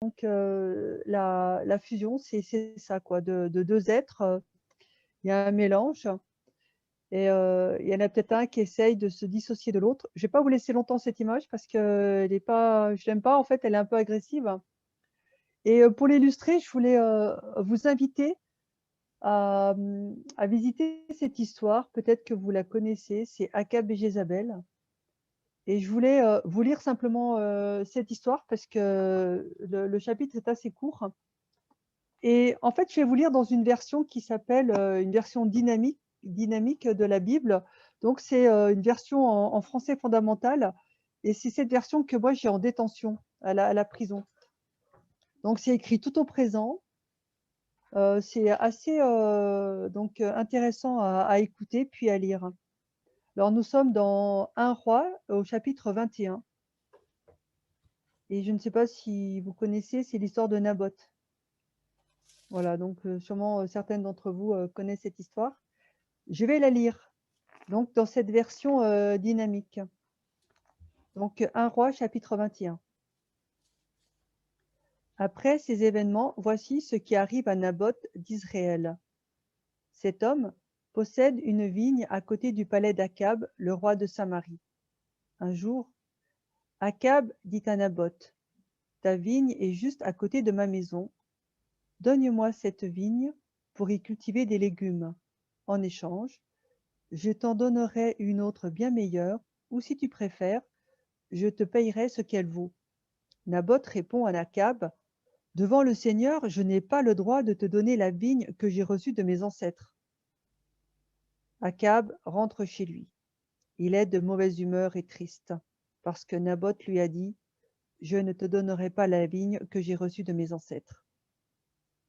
Donc, la fusion, c'est ça quoi, de 2 êtres, il y a un mélange et il y en a peut-être un qui essaye de se dissocier de l'autre. Je vais pas vous laisser longtemps cette image parce qu'elle est pas je l'aime pas en fait, elle est un peu agressive et pour l'illustrer, je voulais, vous inviter à visiter cette histoire. Peut-être que vous la connaissez, c'est Akab et Jézabel et je voulais, vous lire simplement, cette histoire parce que le chapitre est assez court. Et en fait, je vais vous lire dans une version qui s'appelle, une version dynamique de la Bible. Donc c'est, une version en français fondamental et c'est cette version que moi j'ai en détention à la prison. Donc c'est écrit tout au présent, c'est assez, donc intéressant à écouter puis à lire. Alors nous sommes dans 1 Roi au chapitre 21 et je ne sais pas si vous connaissez, c'est l'histoire de Naboth. Voilà, donc sûrement, certaines d'entre vous, connaissent cette histoire. Je vais la lire, donc dans cette version, dynamique. Donc 1 Roi chapitre 21. Après ces événements, voici ce qui arrive à Naboth d'Israël. Cet homme possède une vigne à côté du palais d'Akab, le roi de Samarie. Un jour, Akab dit à Naboth: ta vigne est juste à côté de ma maison. Donne-moi cette vigne pour y cultiver des légumes. En échange, je t'en donnerai une autre bien meilleure, ou si tu préfères, je te payerai ce qu'elle vaut. Naboth répond à Akab: devant le Seigneur, je n'ai pas le droit de te donner la vigne que j'ai reçue de mes ancêtres. Akab rentre chez lui. Il est de mauvaise humeur et triste, parce que Naboth lui a dit: je ne te donnerai pas la vigne que j'ai reçue de mes ancêtres.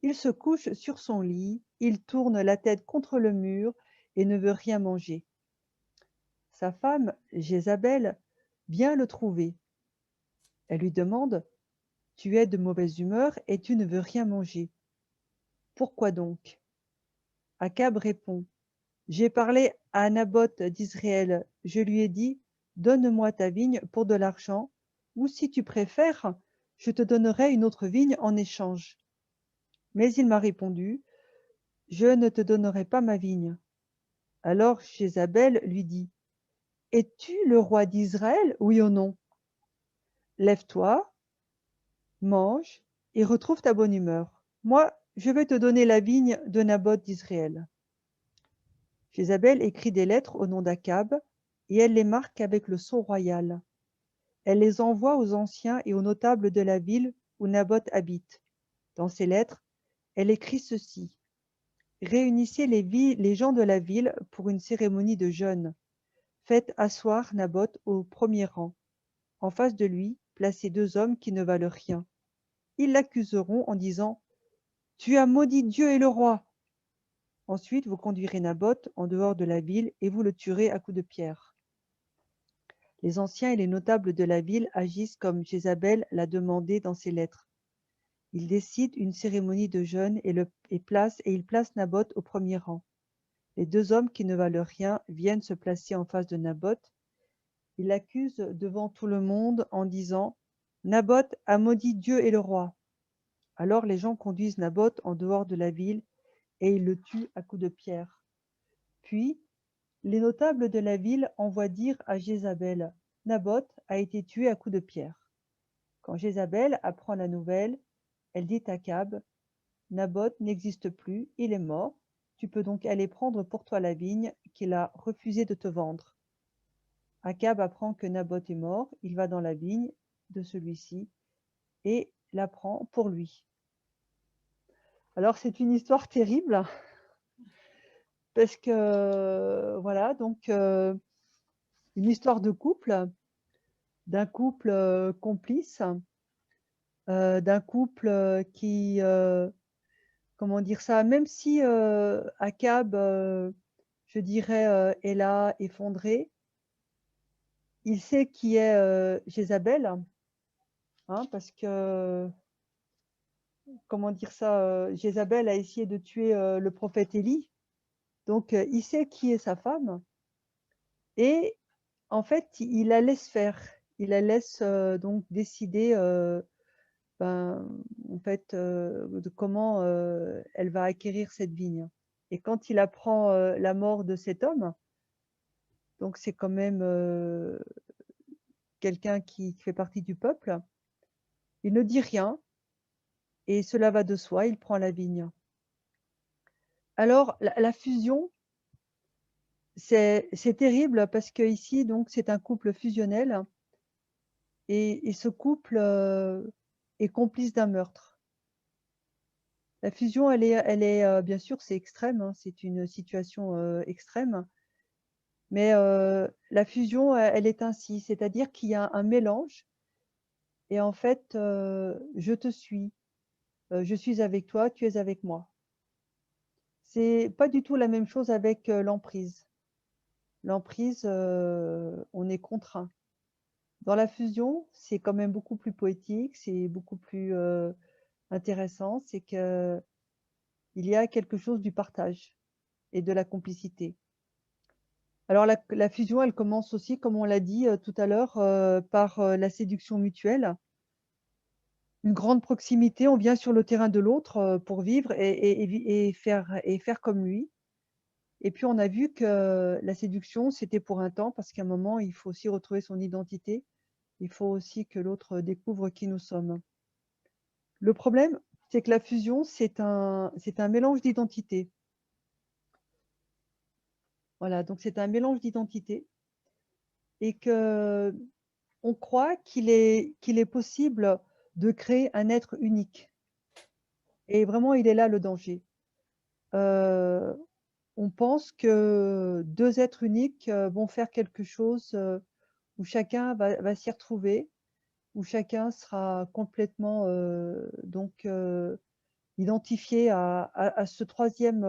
Il se couche sur son lit, il tourne la tête contre le mur et ne veut rien manger. Sa femme, Jézabel, vient le trouver. Elle lui demande: tu es de mauvaise humeur et tu ne veux rien manger. Pourquoi donc? Akab répond: j'ai parlé à Naboth d'Israël. Je lui ai dit: donne-moi ta vigne pour de l'argent, ou si tu préfères, je te donnerai une autre vigne en échange. Mais il m'a répondu: je ne te donnerai pas ma vigne. Alors Jézabel lui dit: es-tu le roi d'Israël, oui ou non? Lève-toi, mange et retrouve ta bonne humeur. Moi, je vais te donner la vigne de Naboth d'Israël. Jézabel écrit des lettres au nom d'Akab et elle les marque avec le sceau royal. Elle les envoie aux anciens et aux notables de la ville où Naboth habite. Dans ces lettres, elle écrit ceci: réunissez les gens de la ville pour une cérémonie de jeûne. Faites asseoir Naboth au premier rang. En face de lui, placez 2 hommes qui ne valent rien. Ils l'accuseront en disant: tu as maudit Dieu et le roi. Ensuite, vous conduirez Naboth en dehors de la ville et vous le tuerez à coups de pierre. Les anciens et les notables de la ville agissent comme Jézabel l'a demandé dans ses lettres. Ils décident une cérémonie de jeûne et ils placent Naboth au premier rang. Les 2 hommes qui ne valent rien viennent se placer en face de Naboth. Ils l'accusent devant tout le monde en disant: Naboth a maudit Dieu et le roi. Alors les gens conduisent Naboth en dehors de la ville et ils le tuent à coups de pierre. Puis, les notables de la ville envoient dire à Jézabel: Naboth a été tué à coups de pierre. Quand Jézabel apprend la nouvelle, elle dit à Akab: Naboth n'existe plus, il est mort. Tu peux donc aller prendre pour toi la vigne qu'il a refusé de te vendre. Akab apprend que Naboth est mort, il va dans la vigne de celui-ci et la prend pour lui. Alors c'est une histoire terrible parce que voilà, donc une histoire de couple, d'un couple complice, d'un couple qui, comment dire ça, même si Akab, je dirais, est là, effondré, il sait qui est Jézabel, hein, parce que, comment dire ça, Jézabel a essayé de tuer le prophète Élie, donc il sait qui est sa femme et en fait, il la laisse faire. Il la laisse donc décider ben, en fait, de comment, elle va acquérir cette vigne. Et quand il apprend, la mort de cet homme, donc c'est quand même, quelqu'un qui fait partie du peuple, il ne dit rien et cela va de soi, il prend la vigne. Alors la fusion, c'est terrible parce qu'ici donc c'est un couple fusionnel et ce couple, est complice d'un meurtre. La fusion, elle est, bien sûr, c'est extrême, hein, c'est une situation, extrême, mais la fusion, elle est ainsi, c'est-à-dire qu'il y a un mélange et en fait, je te suis, je suis avec toi, tu es avec moi. C'est pas du tout la même chose avec, l'emprise. L'emprise, on est contraint. Dans la fusion, c'est quand même beaucoup plus poétique, c'est beaucoup plus, intéressant, c'est qu'il y a quelque chose du partage et de la complicité. Alors la fusion, elle commence aussi, comme on l'a dit, tout à l'heure, par, la séduction mutuelle. Une grande proximité, on vient sur le terrain de l'autre, pour vivre et faire comme lui. Et puis on a vu que la séduction, c'était pour un temps, parce qu'à un moment, il faut aussi retrouver son identité. Il faut aussi que l'autre découvre qui nous sommes. Le problème, c'est que la fusion, c'est un mélange d'identités. Voilà, donc c'est un mélange d'identités et qu'on croit qu'il est possible de créer un être unique et vraiment, il est là le danger. Heu, on pense que 2 êtres uniques, vont faire quelque chose, où chacun va s'y retrouver, où chacun sera complètement, identifié à ce troisième,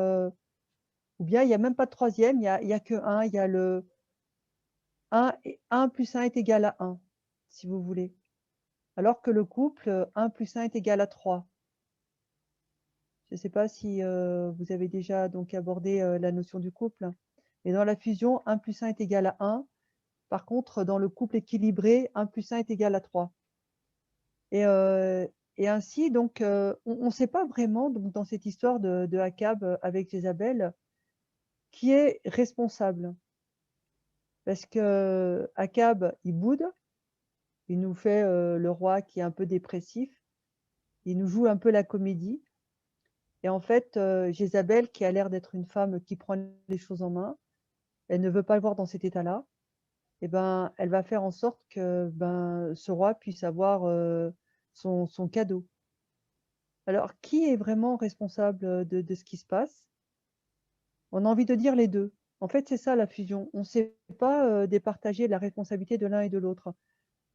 ou bien il y a même pas de troisième, il y a que un, il y a le un plus un est égal à un, si vous voulez. Alors que le couple, 1 plus 1 est égal à 3. Je ne sais pas si, vous avez déjà donc abordé, la notion du couple, mais dans la fusion, 1 plus 1 est égal à 1. Par contre, dans le couple équilibré, 1 plus 1 est égal à 3. Et et ainsi donc, on ne sait pas vraiment donc dans cette histoire de Akab, avec Jézabel, qui est responsable. Parce qu'Akab, il boude, il nous fait, le roi qui est un peu dépressif, il nous joue un peu la comédie et en fait, Jézabel qui a l'air d'être une femme qui prend les choses en main, elle ne veut pas le voir dans cet état-là et ben, elle va faire en sorte que, ben, ce roi puisse avoir, son cadeau. Alors qui est vraiment responsable, de ce qui se passe? On a envie de dire les 2. En fait, c'est ça la fusion. On ne sait pas, départager la responsabilité de l'un et de l'autre.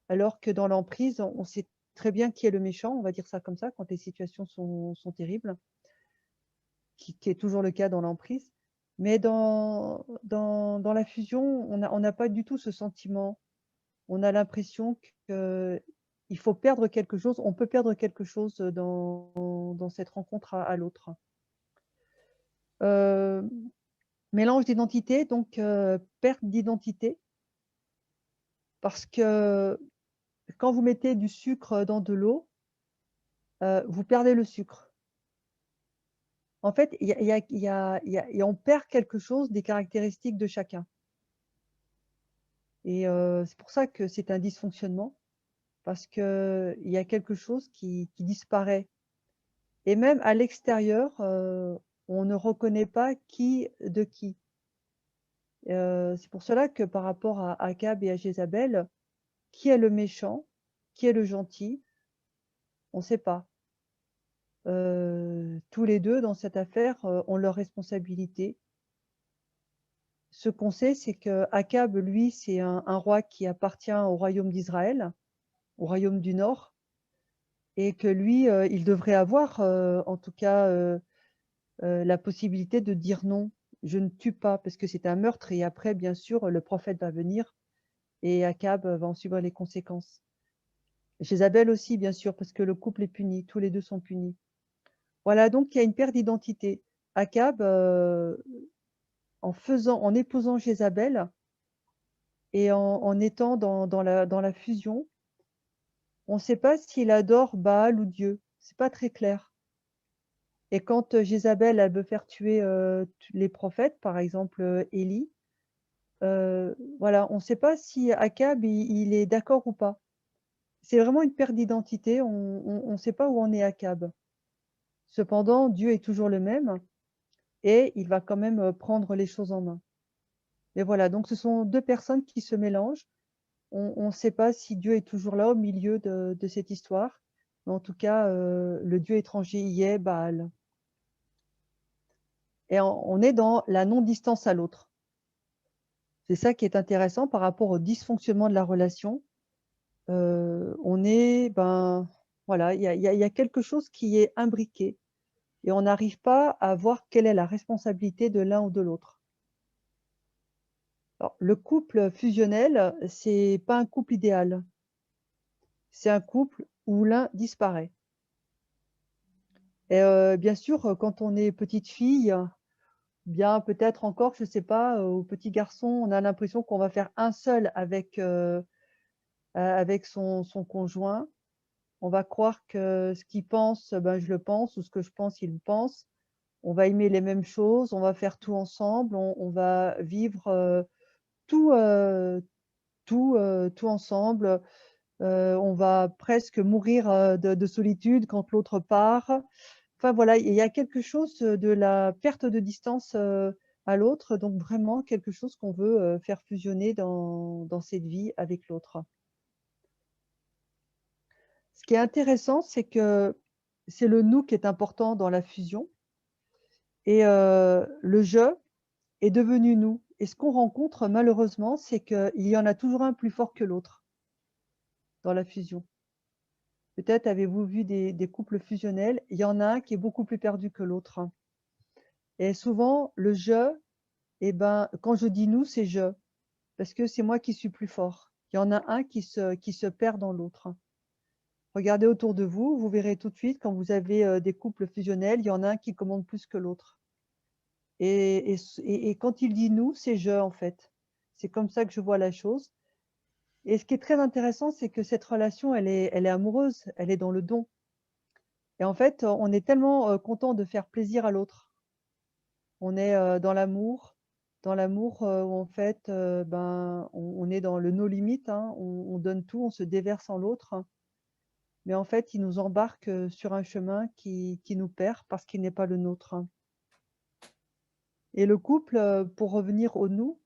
Alors que dans l'emprise, on sait très bien qui est le méchant, on va dire ça comme ça, quand les situations sont terribles, qui est toujours le cas dans l'emprise. Mais dans la fusion, on n'a pas du tout ce sentiment. On a l'impression qu'il faut perdre quelque chose, on peut perdre quelque chose, dans cette rencontre à l'autre. Heu, mélange d'identité, donc perte d'identité, parce que quand vous mettez du sucre dans de l'eau, vous perdez le sucre. En fait, il y a il y a il y a il y a et on perd quelque chose des caractéristiques de chacun et c'est pour ça que c'est un dysfonctionnement, parce qu'il y a quelque chose qui disparaît et même à l'extérieur, on ne reconnaît pas qui de qui. C'est pour cela que par rapport à Akab et à Jézabel, qui est le méchant? Qui est le gentil? On ne sait pas. Tous les 2 dans cette affaire, ont leurs responsabilités. Ce qu'on sait, c'est qu'Akab, lui, c'est un roi qui appartient au royaume d'Israël, au royaume du Nord et que lui, il devrait avoir, en tout cas, la possibilité de dire: «Non, je ne tue pas», parce que c'est un meurtre et après, bien sûr, le prophète va venir et Akab, va en subir les conséquences. Jézabel aussi, bien sûr, parce que le couple est puni, tous les 2 sont punis. Voilà, donc il y a une perte d'identité. Akab, en épousant Jézabel et en étant dans la fusion, On ne sait pas s'il adore Baal ou Dieu, c'est pas très clair. Et quand, Jézabel, elle veut faire tuer, t les prophètes, par exemple, Élie, voilà, on ne sait pas si Akab il est d'accord ou pas. C'est vraiment une perte d'identité, on sait pas où en est Akab. Cependant, Dieu est toujours le même et il va quand même, prendre les choses en main. Mais voilà, donc ce sont 2 personnes qui se mélangent. On ne sait pas si Dieu est toujours là au milieu de cette histoire, mais en tout cas, le dieu étranger y est, Baal. Et on est dans la non-distance à l'autre. C'est ça qui est intéressant par rapport au dysfonctionnement de la relation. On est, ben, voilà, il y a quelque chose qui est imbriqué et on n'arrive pas à voir quelle est la responsabilité de l'un ou de l'autre. Alors, le couple fusionnel, c'est pas un couple idéal. C'est un couple où l'un disparaît. Et bien sûr, quand on est petite fille, bien peut-être encore, je sais pas, ou petit garçon, on a l'impression qu'on va faire un seul avec son conjoint. On va croire que ce qu'il pense, ben, je le pense ou ce que je pense, il le pense. On va aimer les mêmes choses, on va faire tout ensemble, on va vivre, tout, tout ensemble. On va presque mourir, de solitude quand l'autre part. Enfin voilà, il y a quelque chose, de la perte de distance, à l'autre, donc vraiment quelque chose qu'on veut, faire fusionner dans cette vie avec l'autre. Ce qui est intéressant, c'est que c'est le nous qui est important dans la fusion et le je est devenu nous et ce qu'on rencontre malheureusement, c'est qu'il y en a toujours un plus fort que l'autre dans la fusion. Peut-être avez-vous vu des couples fusionnels, il y en a un qui est beaucoup plus perdu que l'autre et souvent le je, eh ben, quand je dis «nous», c'est «je» parce que c'est moi qui suis plus fort. Il y en a un qui se perd dans l'autre. Regardez autour de vous, vous verrez tout de suite quand vous avez, des couples fusionnels, il y en a un qui commande plus que l'autre et quand il dit «nous», c'est «je» en fait. C'est comme ça que je vois la chose et ce qui est très intéressant, c'est que cette relation, elle est amoureuse, elle est dans le don et en fait, on est tellement, content de faire plaisir à l'autre. On est, dans l'amour, où en fait, ben, on est dans le no limite, hein, on donne tout, on se déverse en l'autre, mais en fait, il nous embarque, sur un chemin qui nous perd parce qu'il n'est pas le nôtre et le couple, pour revenir au «nous»,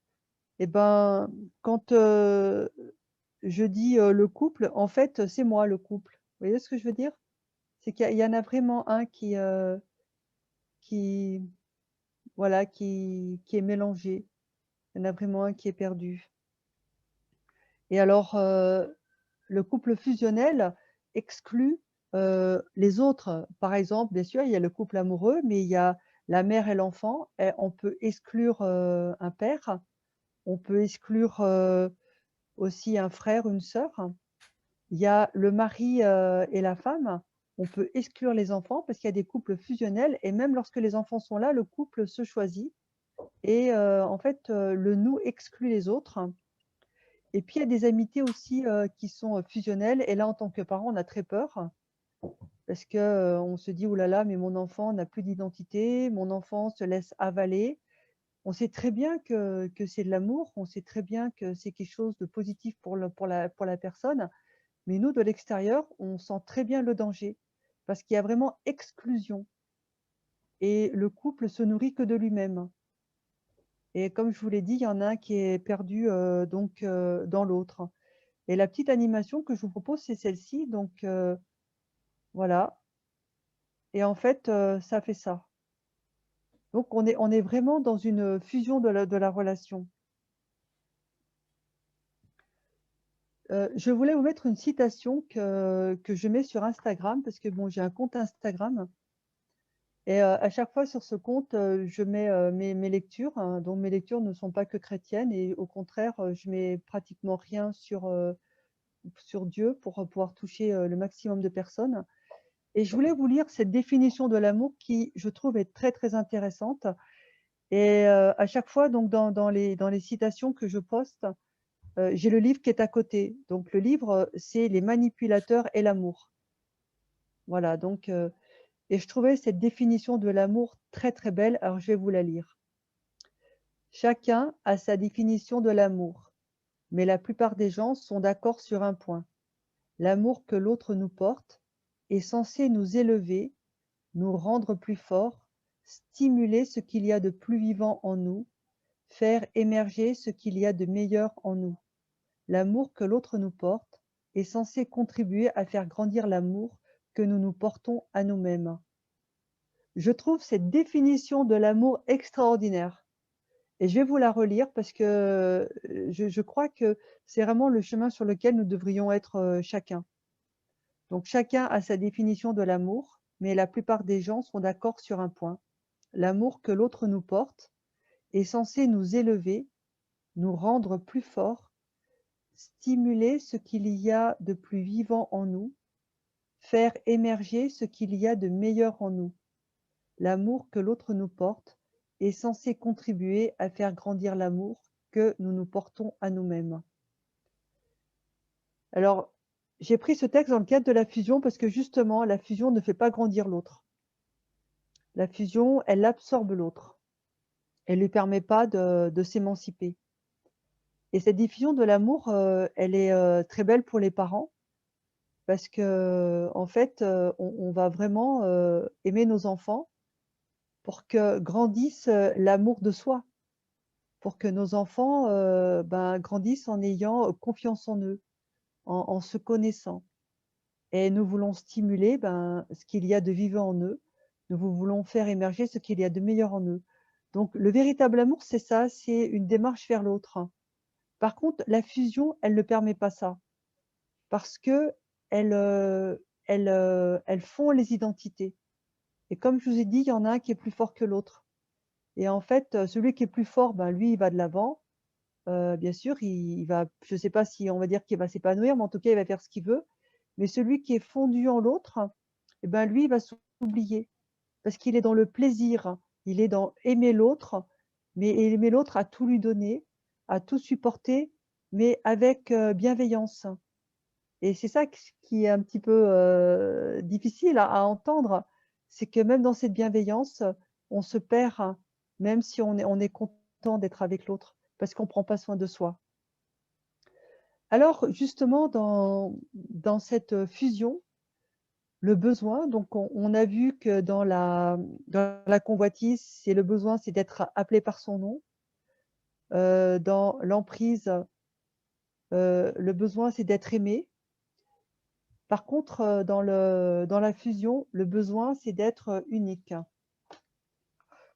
et ben, quand, je dis, le couple, en fait, c'est moi le couple. Vous voyez ce que je veux dire? C'est qu'il y en a vraiment un qui voilà, qui est mélangé. Il y en a vraiment un qui est perdu et alors, le couple fusionnel exclut, les autres. Par exemple, bien sûr, il y a le couple amoureux, mais il y a la mère et l'enfant et on peut exclure, un père, on peut exclure, aussi un frère, une sœur. Il y a le mari, et la femme, on peut exclure les enfants parce qu'il y a des couples fusionnels et même lorsque les enfants sont là, le couple se choisit et en fait, le nous exclut les autres. Et puis il y a des amitiés aussi, qui sont, fusionnelles et là, en tant que parent, on a très peur parce que, on se dit: «Ouh là là, mais mon enfant n'a plus d'identité, mon enfant se laisse avaler». On sait très bien que c'est de l'amour, on sait très bien que c'est quelque chose de positif pour la personne, mais nous, de l'extérieur, on sent très bien le danger parce qu'il y a vraiment exclusion et le couple se nourrit que de lui-même et comme je vous l'ai dit, il y en a un qui est perdu, donc dans l'autre et la petite animation que je vous propose, c'est celle-ci donc voilà et en fait, ça fait ça. Donc on est vraiment dans une fusion de la relation. Je voulais vous mettre une citation que je mets sur Instagram parce que bon, j'ai un compte Instagram et à chaque fois sur ce compte, je mets, mes lectures, hein, donc mes lectures ne sont pas que chrétiennes et au contraire, je mets pratiquement rien sur Dieu pour, pouvoir toucher, le maximum de personnes et je voulais vous lire cette définition de l'amour qui, je trouve, est très, très intéressante et à chaque fois donc dans les citations que je poste, j'ai le livre qui est à côté. Donc le livre, c'est Les manipulateurs et l'amour. Voilà, donc et je trouvais cette définition de l'amour très, très belle, alors je vais vous la lire. Chacun a sa définition de l'amour, mais la plupart des gens sont d'accord sur un point. L'amour que l'autre nous porte est censé nous élever, nous rendre plus forts, stimuler ce qu'il y a de plus vivant en nous, faire émerger ce qu'il y a de meilleur en nous. L'amour que l'autre nous porte est censé contribuer à faire grandir l'amour que nous nous portons à nous-mêmes. Je trouve cette définition de l'amour extraordinaire et je vais vous la relire parce que je crois que c'est vraiment le chemin sur lequel nous devrions être chacun. Donc chacun a sa définition de l'amour, mais la plupart des gens sont d'accord sur un point. L'amour que l'autre nous porte est censé nous élever, nous rendre plus forts, stimuler ce qu'il y a de plus vivant en nous, faire émerger ce qu'il y a de meilleur en nous. L'amour que l'autre nous porte est censé contribuer à faire grandir l'amour que nous nous portons à nous-mêmes. Alors, j'ai pris ce texte dans le cadre de la fusion parce que justement, la fusion ne fait pas grandir l'autre. La fusion, elle absorbe l'autre. Elle ne lui permet pas de s'émanciper. Et cette diffusion de l'amour, elle est très belle pour les parents parce que en fait, on va vraiment aimer nos enfants pour que grandisse l'amour de soi, pour que nos enfants grandissent en ayant confiance en eux, en se connaissant. Et nous voulons stimuler ce qu'il y a de vivant en eux. Nous voulons faire émerger ce qu'il y a de meilleur en eux. Donc le véritable amour, c'est ça, c'est une démarche vers l'autre. Par contre, la fusion, elle ne permet pas ça parce qu'elle elle fond les identités. Et comme je vous ai dit, il y en a un qui est plus fort que l'autre. Et en fait, celui qui est plus fort, lui, il va de l'avant. Bien sûr, il va, je ne sais pas si on va dire qu'il va s'épanouir, mais en tout cas, il va faire ce qu'il veut. Mais celui qui est fondu en l'autre, eh ben, lui, il va s'oublier parce qu'il est dans le plaisir. Il est dans aimer l'autre, mais aimer l'autre à tout lui donner, à tout supporter, mais avec bienveillance. Et c'est ça qui est un petit peu difficile à entendre, c'est que même dans cette bienveillance, on se perd, même si on est content d'être avec l'autre, parce qu'on ne prend pas soin de soi. Alors justement, dans cette fusion, le besoin, donc on a vu que dans la convoitise, c'est le besoin, c'est d'être appelé par son nom. Dans l'emprise, le besoin, c'est d'être aimé. Par contre, dans la fusion, le besoin, c'est d'être unique.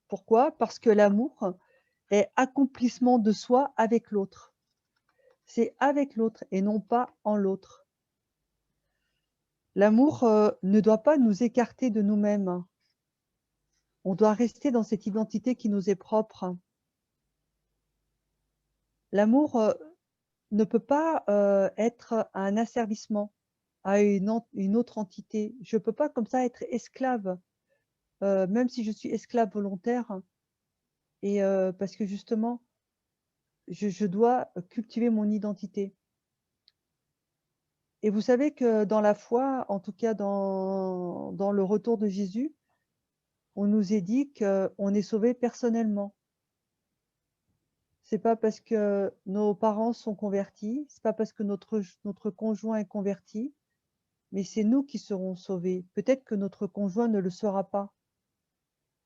Pourquoi? Parce que l'amour est accomplissement de soi avec l'autre. C'est avec l'autre et non pas en l'autre. L'amour ne doit pas nous écarter de nous-mêmes. On doit rester dans cette identité qui nous est propre. L'amour ne peut pas être un asservissement à une autre entité. Je ne peux pas comme ça être esclave, même si je suis esclave volontaire, et parce que justement, je dois cultiver mon identité. Et vous savez que dans la foi, en tout cas dans le retour de Jésus, on nous est dit qu'on est sauvé personnellement. C'est pas parce que nos parents sont convertis, c'est pas parce que notre conjoint est converti, mais c'est nous qui serons sauvés. Peut-être que notre conjoint ne le sera pas.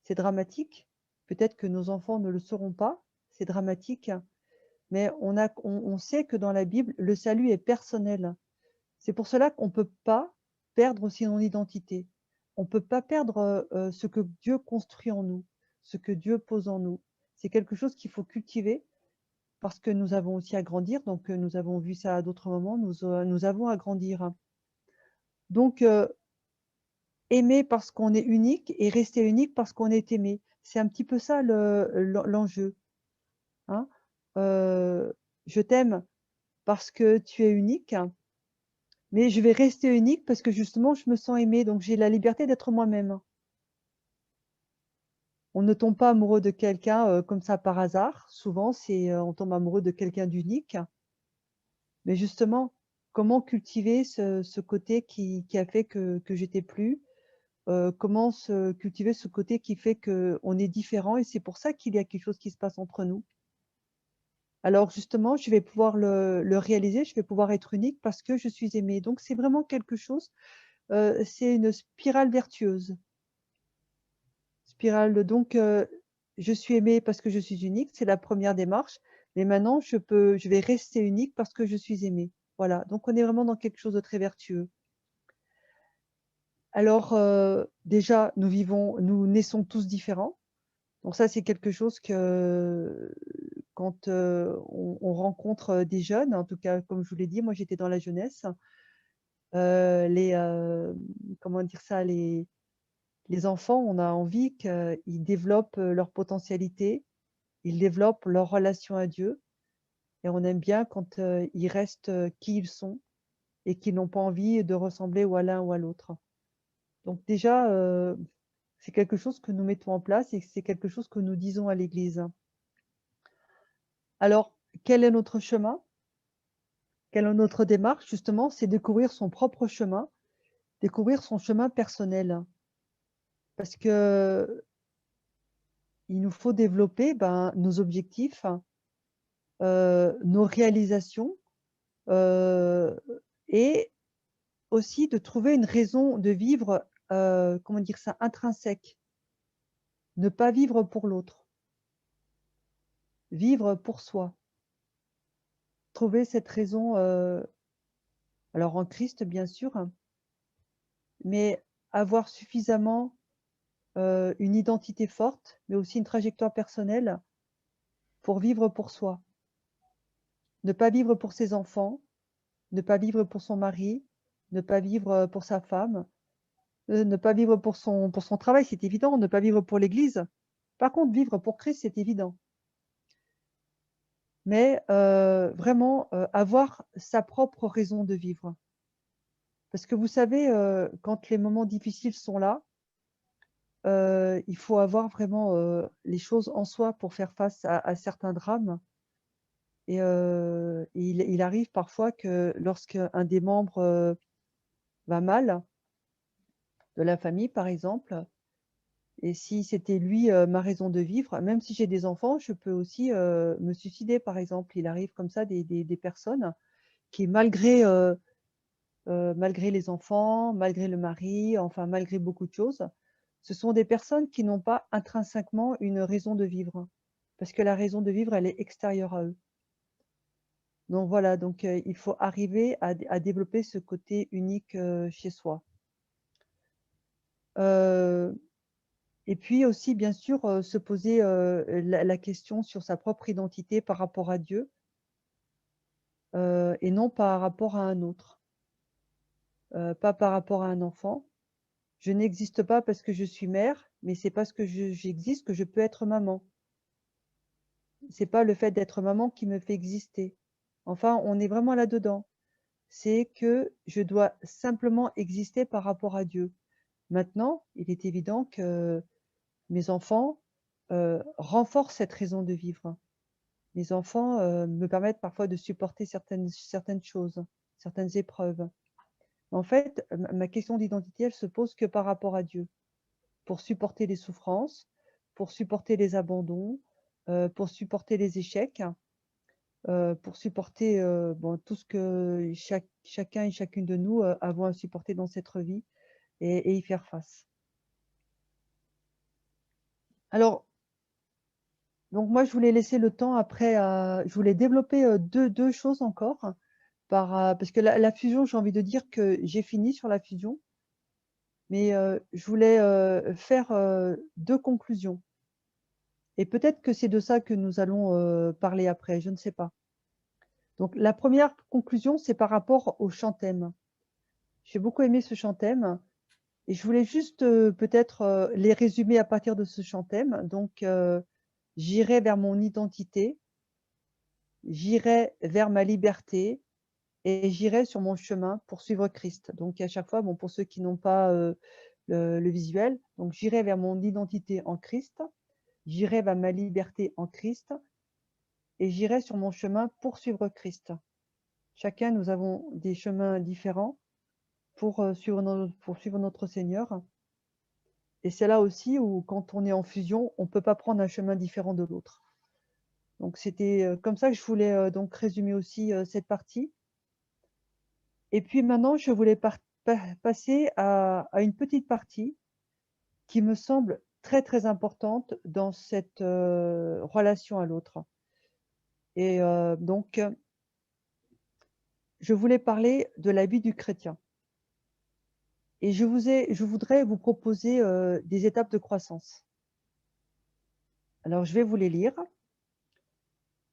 C'est dramatique. Peut-être que nos enfants ne le seront pas. C'est dramatique. Mais on sait que dans la Bible, le salut est personnel. C'est pour cela qu'on ne peut pas perdre aussi son identité. On ne peut pas perdre ce que Dieu construit en nous, ce que Dieu pose en nous. C'est quelque chose qu'il faut cultiver parce que nous avons aussi à grandir. Donc, nous avons vu ça à d'autres moments. Nous avons à grandir. Donc, aimer parce qu'on est unique et rester unique parce qu'on est aimé. C'est un petit peu ça l'enjeu. Hein. Je t'aime parce que tu es unique, mais je vais rester unique parce que justement, je me sens aimée, donc j'ai la liberté d'être moi-même. On ne tombe pas amoureux de quelqu'un comme ça par hasard. Souvent, on tombe amoureux de quelqu'un d'unique. Mais justement, comment cultiver ce côté qui a fait que j'étais plus? Comment cultiver ce côté qui fait qu'on est différent et c'est pour ça qu'il y a quelque chose qui se passe entre nous. Alors justement, je vais pouvoir le réaliser, je vais pouvoir être unique parce que je suis aimée. Donc c'est vraiment quelque chose, c'est une spirale vertueuse. Spirale donc je suis aimée parce que je suis unique, c'est la première démarche, mais maintenant je vais rester unique parce que je suis aimée. Voilà, donc on est vraiment dans quelque chose de très vertueux. Alors, déjà, nous naissons tous différents. Donc ça, c'est quelque chose que quand, on rencontre, des jeunes, en tout cas, comme je vous l'ai dit, moi j'étais dans la jeunesse, les, comment dire ça? Les enfants, on a envie qu'ils développent, leur potentialité, ils développent leur relation à Dieu et on aime bien quand, ils restent, qui ils sont et qu'ils n'ont pas envie de ressembler ou à l'un ou à l'autre. Donc déjà, c'est quelque chose que nous mettons en place et c'est quelque chose que nous disons à l'église. Alors, quel est notre chemin? Quelle est notre démarche? Justement, c'est découvrir son propre chemin, découvrir son chemin personnel. Parce que il nous faut développer, ben, nos objectifs, nos réalisations, heu et aussi de trouver une raison de vivre, comment dire ça? Intrinsèque. Ne pas vivre pour l'autre, vivre pour soi. Trouver cette raison, alors en Christ bien sûr, hein, mais avoir suffisamment, une identité forte, mais aussi une trajectoire personnelle pour vivre pour soi. Ne pas vivre pour ses enfants, ne pas vivre pour son mari, ne pas vivre, pour sa femme, ne pas vivre pour son travail, c'est évident, ne pas vivre pour l'Église. Par contre, vivre pour Christ, c'est évident. Mais, vraiment, avoir sa propre raison de vivre. Parce que vous savez, quand les moments difficiles sont là, il faut avoir vraiment, les choses en soi pour faire face à certains drames et il arrive parfois que lorsqu'un des membres, va mal, de la famille par exemple, et si c'était lui, ma raison de vivre, même si j'ai des enfants, je peux aussi, me suicider par exemple. Il arrive comme ça des personnes qui malgré les enfants, malgré le mari, enfin malgré beaucoup de choses, ce sont des personnes qui n'ont pas intrinsèquement une raison de vivre. Parce que la raison de vivre, elle est extérieure à eux. Donc voilà, donc il faut arriver à développer ce côté unique, chez soi. Heu et puis aussi bien sûr, se poser, la question sur sa propre identité par rapport à Dieu, et non par rapport à un autre, pas par rapport à un enfant. Je n'existe pas parce que je suis mère, mais c'est parce que j'existe que je peux être maman. C'est pas le fait d'être maman qui me fait exister. Enfin, on est vraiment là-dedans. C'est que je dois simplement exister par rapport à Dieu. Maintenant, il est évident que mes enfants, renforcent cette raison de vivre. Mes enfants, me permettent parfois de supporter certaines choses, certaines épreuves. En fait, ma question d'identité, elle se pose que par rapport à Dieu. Pour supporter les souffrances, pour supporter les abandons, pour supporter les échecs, pour supporter, bon, tout ce que chacun et chacune de nous, avons à supporter dans cette vie et y faire face. Alors, donc moi, je voulais laisser le temps après je voulais développer, 2 choses encore parce que la fusion, j'ai envie de dire que j'ai fini sur la fusion, mais je voulais, faire, 2 conclusions et peut-être que c'est de ça que nous allons, parler après, je ne sais pas. Donc la première conclusion, c'est par rapport au chantème. J'ai beaucoup aimé ce chantème et je voulais juste, peut-être, les résumer à partir de ce chantème. Donc j'irai vers mon identité, j'irai vers ma liberté et j'irai sur mon chemin pour suivre Christ. Donc à chaque fois, bon, pour ceux qui n'ont pas, le visuel, donc j'irai vers mon identité en Christ, j'irai vers ma liberté en Christ et j'irai sur mon chemin pour suivre Christ. Chacun, nous avons des chemins différents pour suivre notre Seigneur. Et c'est là aussi où, quand on est en fusion, on ne peut pas prendre un chemin différent de l'autre. Donc c'était comme ça que je voulais donc résumer aussi cette partie. Et puis maintenant, je voulais passer à une petite partie qui me semble très, très importante dans cette relation à l'autre. Et donc, je voulais parler de la vie du chrétien. Et je voudrais vous proposer des étapes de croissance. Alors, je vais vous les lire.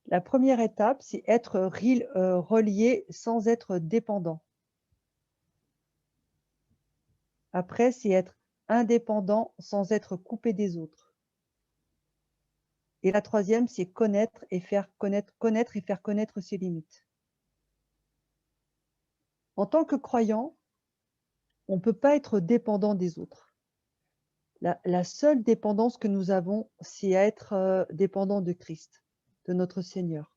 La première étape, c'est être relié sans être dépendant. Après, c'est être indépendant sans être coupé des autres. Et la troisième, c'est connaître et faire connaître ses limites. En tant que croyant, on ne peut pas être dépendant des autres. La seule dépendance que nous avons, c'est être dépendant de Christ, de notre Seigneur.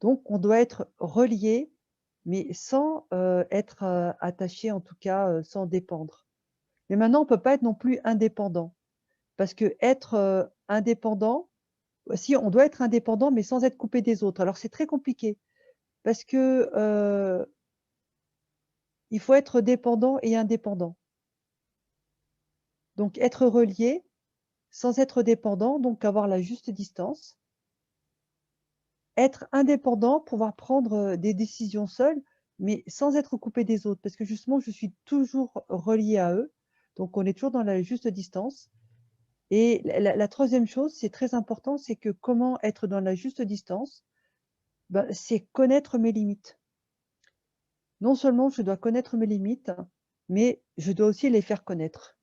Donc, on doit être relié, mais sans être attaché, en tout cas, sans dépendre. Mais maintenant, on ne peut pas être non plus indépendant. Parce que être indépendant, si on doit être indépendant, mais sans être coupé des autres. Alors, c'est très compliqué. Parce que il faut être dépendant et indépendant. Donc, être relié sans être dépendant, donc avoir la juste distance. Être indépendant, pouvoir prendre des décisions seul, mais sans être coupé des autres. Parce que justement, je suis toujours relié à eux. Donc, on est toujours dans la juste distance. Et la troisième chose, c'est très important, c'est que comment être dans la juste distance, ben, c'est connaître mes limites. Non seulement je dois connaître mes limites, mais je dois aussi les faire connaître.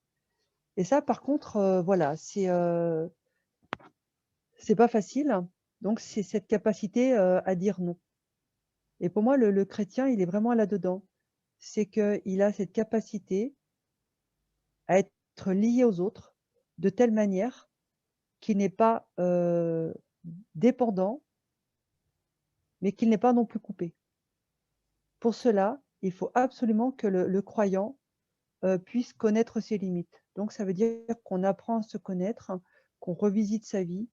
Et ça, par contre, voilà, c'est pas facile. Donc, c'est cette capacité à dire non. Et pour moi, le chrétien, il est vraiment là-dedans. C'est qu'il a cette capacité à être lié aux autres de telle manière qu'il n'est pas dépendant, mais qu'il n'est pas non plus coupé. Pour cela, il faut absolument que le croyant puisse connaître ses limites. Donc, ça veut dire qu'on apprend à se connaître, qu'on revisite sa vie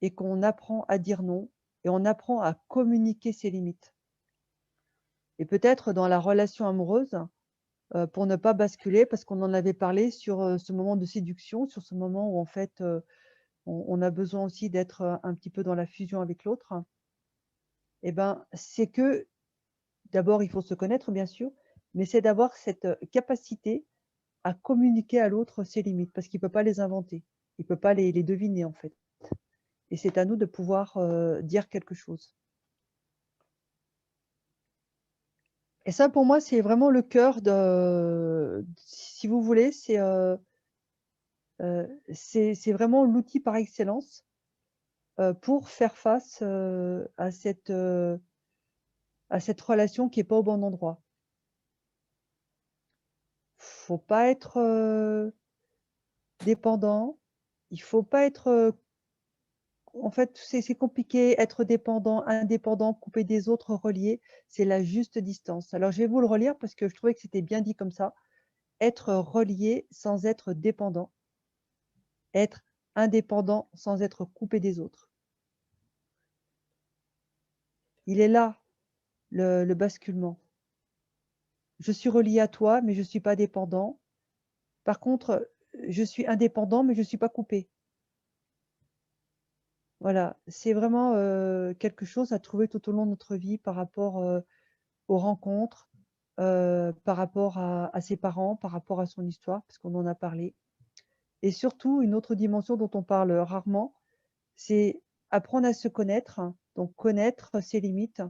et qu'on apprend à dire non et on apprend à communiquer ses limites. Et peut-être dans la relation amoureuse, pour ne pas basculer, parce qu'on en avait parlé sur ce moment de séduction, sur ce moment où en fait on a besoin aussi d'être un petit peu dans la fusion avec l'autre. Et ben, c'est que d'abord il faut se connaître bien sûr, mais c'est d'avoir cette capacité à communiquer à l'autre ses limites, parce qu'il ne peut pas les inventer, il ne peut pas les deviner en fait. Et c'est à nous de pouvoir dire quelque chose. Et ça, pour moi, c'est vraiment le cœur si vous voulez, c'est vraiment l'outil par excellence pour faire face à cette relation qui est pas au bon endroit. Faut pas être dépendant, il faut pas être en fait, c'est compliqué, être dépendant, indépendant, coupé des autres, relié, c'est la juste distance. Alors, je vais vous le relire parce que je trouvais que c'était bien dit comme ça. Être relié sans être dépendant, être indépendant sans être coupé des autres. Il est là le basculement. Je suis relié à toi, mais je ne suis pas dépendant. Par contre, je suis indépendant, mais je ne suis pas coupé. Voilà, c'est vraiment quelque chose à trouver tout au long de notre vie par rapport aux rencontres, par rapport à ses parents, par rapport à son histoire, parce qu'on en a parlé. Et surtout, une autre dimension dont on parle rarement, c'est apprendre à se connaître, hein, donc connaître ses limites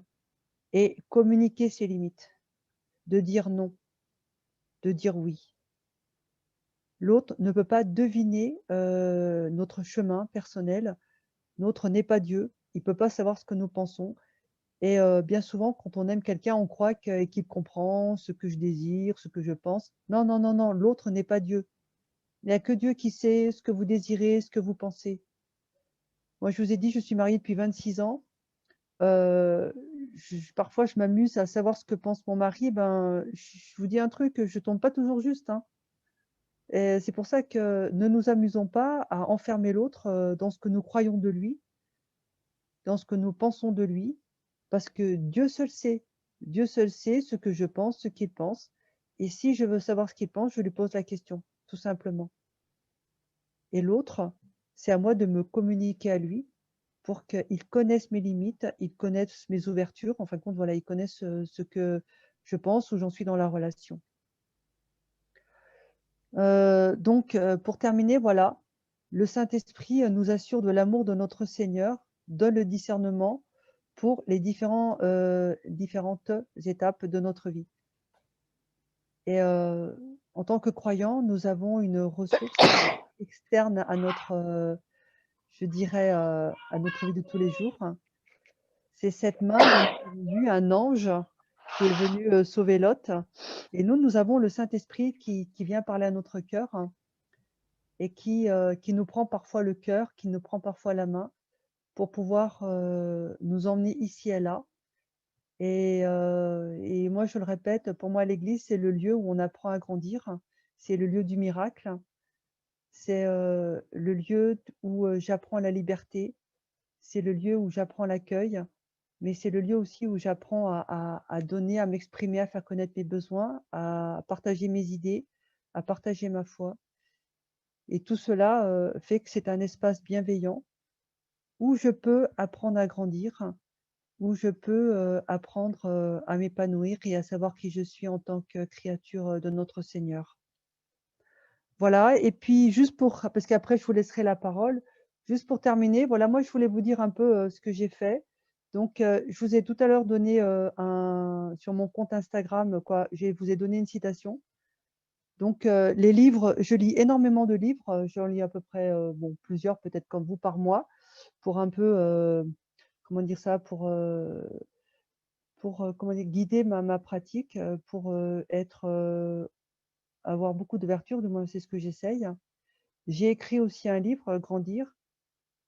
et communiquer ses limites, de dire non, de dire oui. L'autre ne peut pas deviner notre chemin personnel. L'autre n'est pas Dieu. Il ne peut pas savoir ce que nous pensons. Et bien souvent, quand on aime quelqu'un, on croit qu'il comprend ce que je désire, ce que je pense. Non, non, non, non, l'autre n'est pas Dieu. Il n'y a que Dieu qui sait ce que vous désirez, ce que vous pensez. Moi, je vous ai dit, je suis mariée depuis 26 ans. euh, parfois, je m'amuse à savoir ce que pense mon mari. Ben, je vous dis un truc, je tombe pas toujours juste, hein. Et c'est pour ça que ne nous amusons pas à enfermer l'autre dans ce que nous croyons de lui, dans ce que nous pensons de lui, parce que Dieu seul sait. Dieu seul sait ce que je pense, ce qu'il pense. Et si je veux savoir ce qu'il pense, je lui pose la question, tout simplement. Et l'autre, c'est à moi de me communiquer à lui pour qu'il connaisse mes limites, il connaisse mes ouvertures. En fin de compte, voilà, il connaisse ce que je pense, où j'en suis dans la relation. Donc, pour terminer, voilà, le Saint-Esprit nous assure de l'amour de notre Seigneur, donne le discernement pour les différentes étapes de notre vie. Et en tant que croyants, nous avons une ressource externe à notre, je dirais, à notre vie de tous les jours. C'est cette main dont nous avons vu un ange qui est venu sauver Lot. Et nous avons le Saint-Esprit qui vient parler à notre cœur et qui nous prend parfois le cœur, qui nous prend parfois la main pour pouvoir nous emmener ici et là. Et moi, je le répète, pour moi, l'Église, c'est le lieu où on apprend à grandir. C'est le lieu du miracle. C'est le lieu où j'apprends la liberté. C'est le lieu où j'apprends l'accueil. Mais c'est le lieu aussi où j'apprends à donner, à m'exprimer, à faire connaître mes besoins, à partager mes idées, à partager ma foi. Et tout cela fait que c'est un espace bienveillant où je peux apprendre à grandir, où je peux apprendre à m'épanouir et à savoir qui je suis en tant que créature de notre Seigneur. Voilà, et puis juste pour, parce qu'après je vous laisserai la parole, juste pour terminer, voilà, moi je voulais vous dire un peu ce que j'ai fait. Donc, je vous ai tout à l'heure donné sur mon compte Instagram, quoi, je vous ai donné une citation. Donc, les livres, je lis énormément de livres, j'en lis à peu près, bon, plusieurs peut-être comme vous par mois, pour un peu, comment dire ça, pour comment dire, guider ma pratique, pour avoir beaucoup d'ouverture, du moins c'est ce que j'essaye. J'ai écrit aussi un livre, Grandir,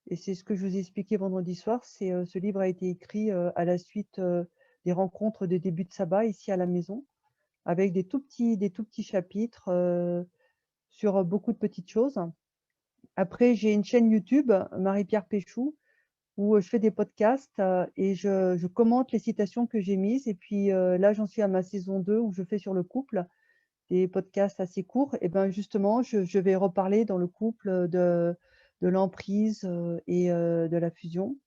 et c'est ce que je vous ai expliqué vendredi soir. Ce livre a été écrit à la suite des rencontres de début de sabbat ici à la maison, avec des tout petits chapitres sur beaucoup de petites choses. Après, j'ai une chaîne YouTube, Marie-Pierre Péchou, où je fais des podcasts et je commente les citations que j'ai mises. Et puis là, j'en suis à ma saison 2 où je fais sur le couple des podcasts assez courts. Et ben justement, je vais reparler dans le couple de l'emprise et de la fusion.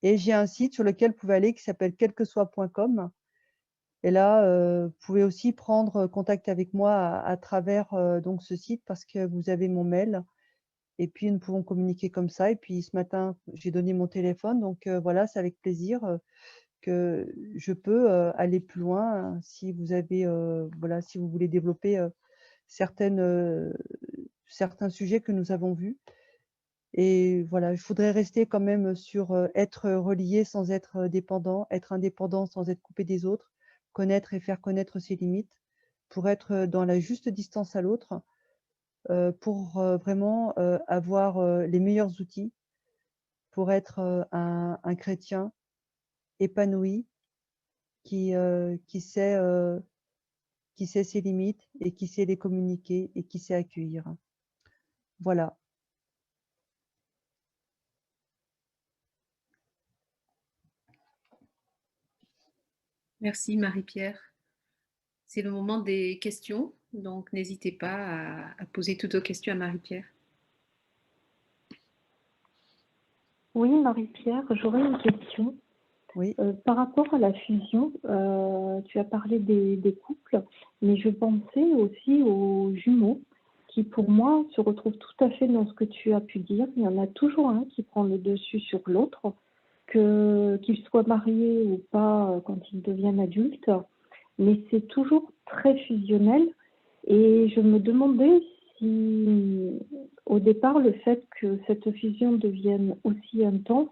Et j'ai un site sur lequel vous pouvez aller qui s'appelle quelquesoi.com. Et là, vous pouvez aussi prendre contact avec moi à travers donc ce site parce que vous avez mon mail. Et puis, nous pouvons communiquer comme ça. Et puis, ce matin, j'ai donné mon téléphone. Donc, voilà, c'est avec plaisir que je peux aller plus loin hein, si vous avez, voilà, si vous voulez développer certains sujets que nous avons vus. Et voilà, je voudrais rester quand même sur être relié sans être dépendant, être indépendant sans être coupé des autres, connaître et faire connaître ses limites pour être dans la juste distance à l'autre, pour vraiment avoir les meilleurs outils pour être un chrétien épanoui qui sait ses limites et qui sait les communiquer et qui sait accueillir. Voilà. Merci Marie-Pierre. C'est le moment des questions, donc n'hésitez pas à poser toutes vos questions à Marie-Pierre. Oui, Marie-Pierre, j'aurais une question. Oui. Par rapport à la fusion, tu as parlé des couples, mais je pensais aussi aux jumeaux qui, pour moi, se retrouvent tout à fait dans ce que tu as pu dire. Il y en a toujours un qui prend le dessus sur l'autre, qu'ils soient mariés ou pas quand ils deviennent adultes, mais c'est toujours très fusionnel. Et je me demandais si, au départ, le fait que cette fusion devienne aussi intense,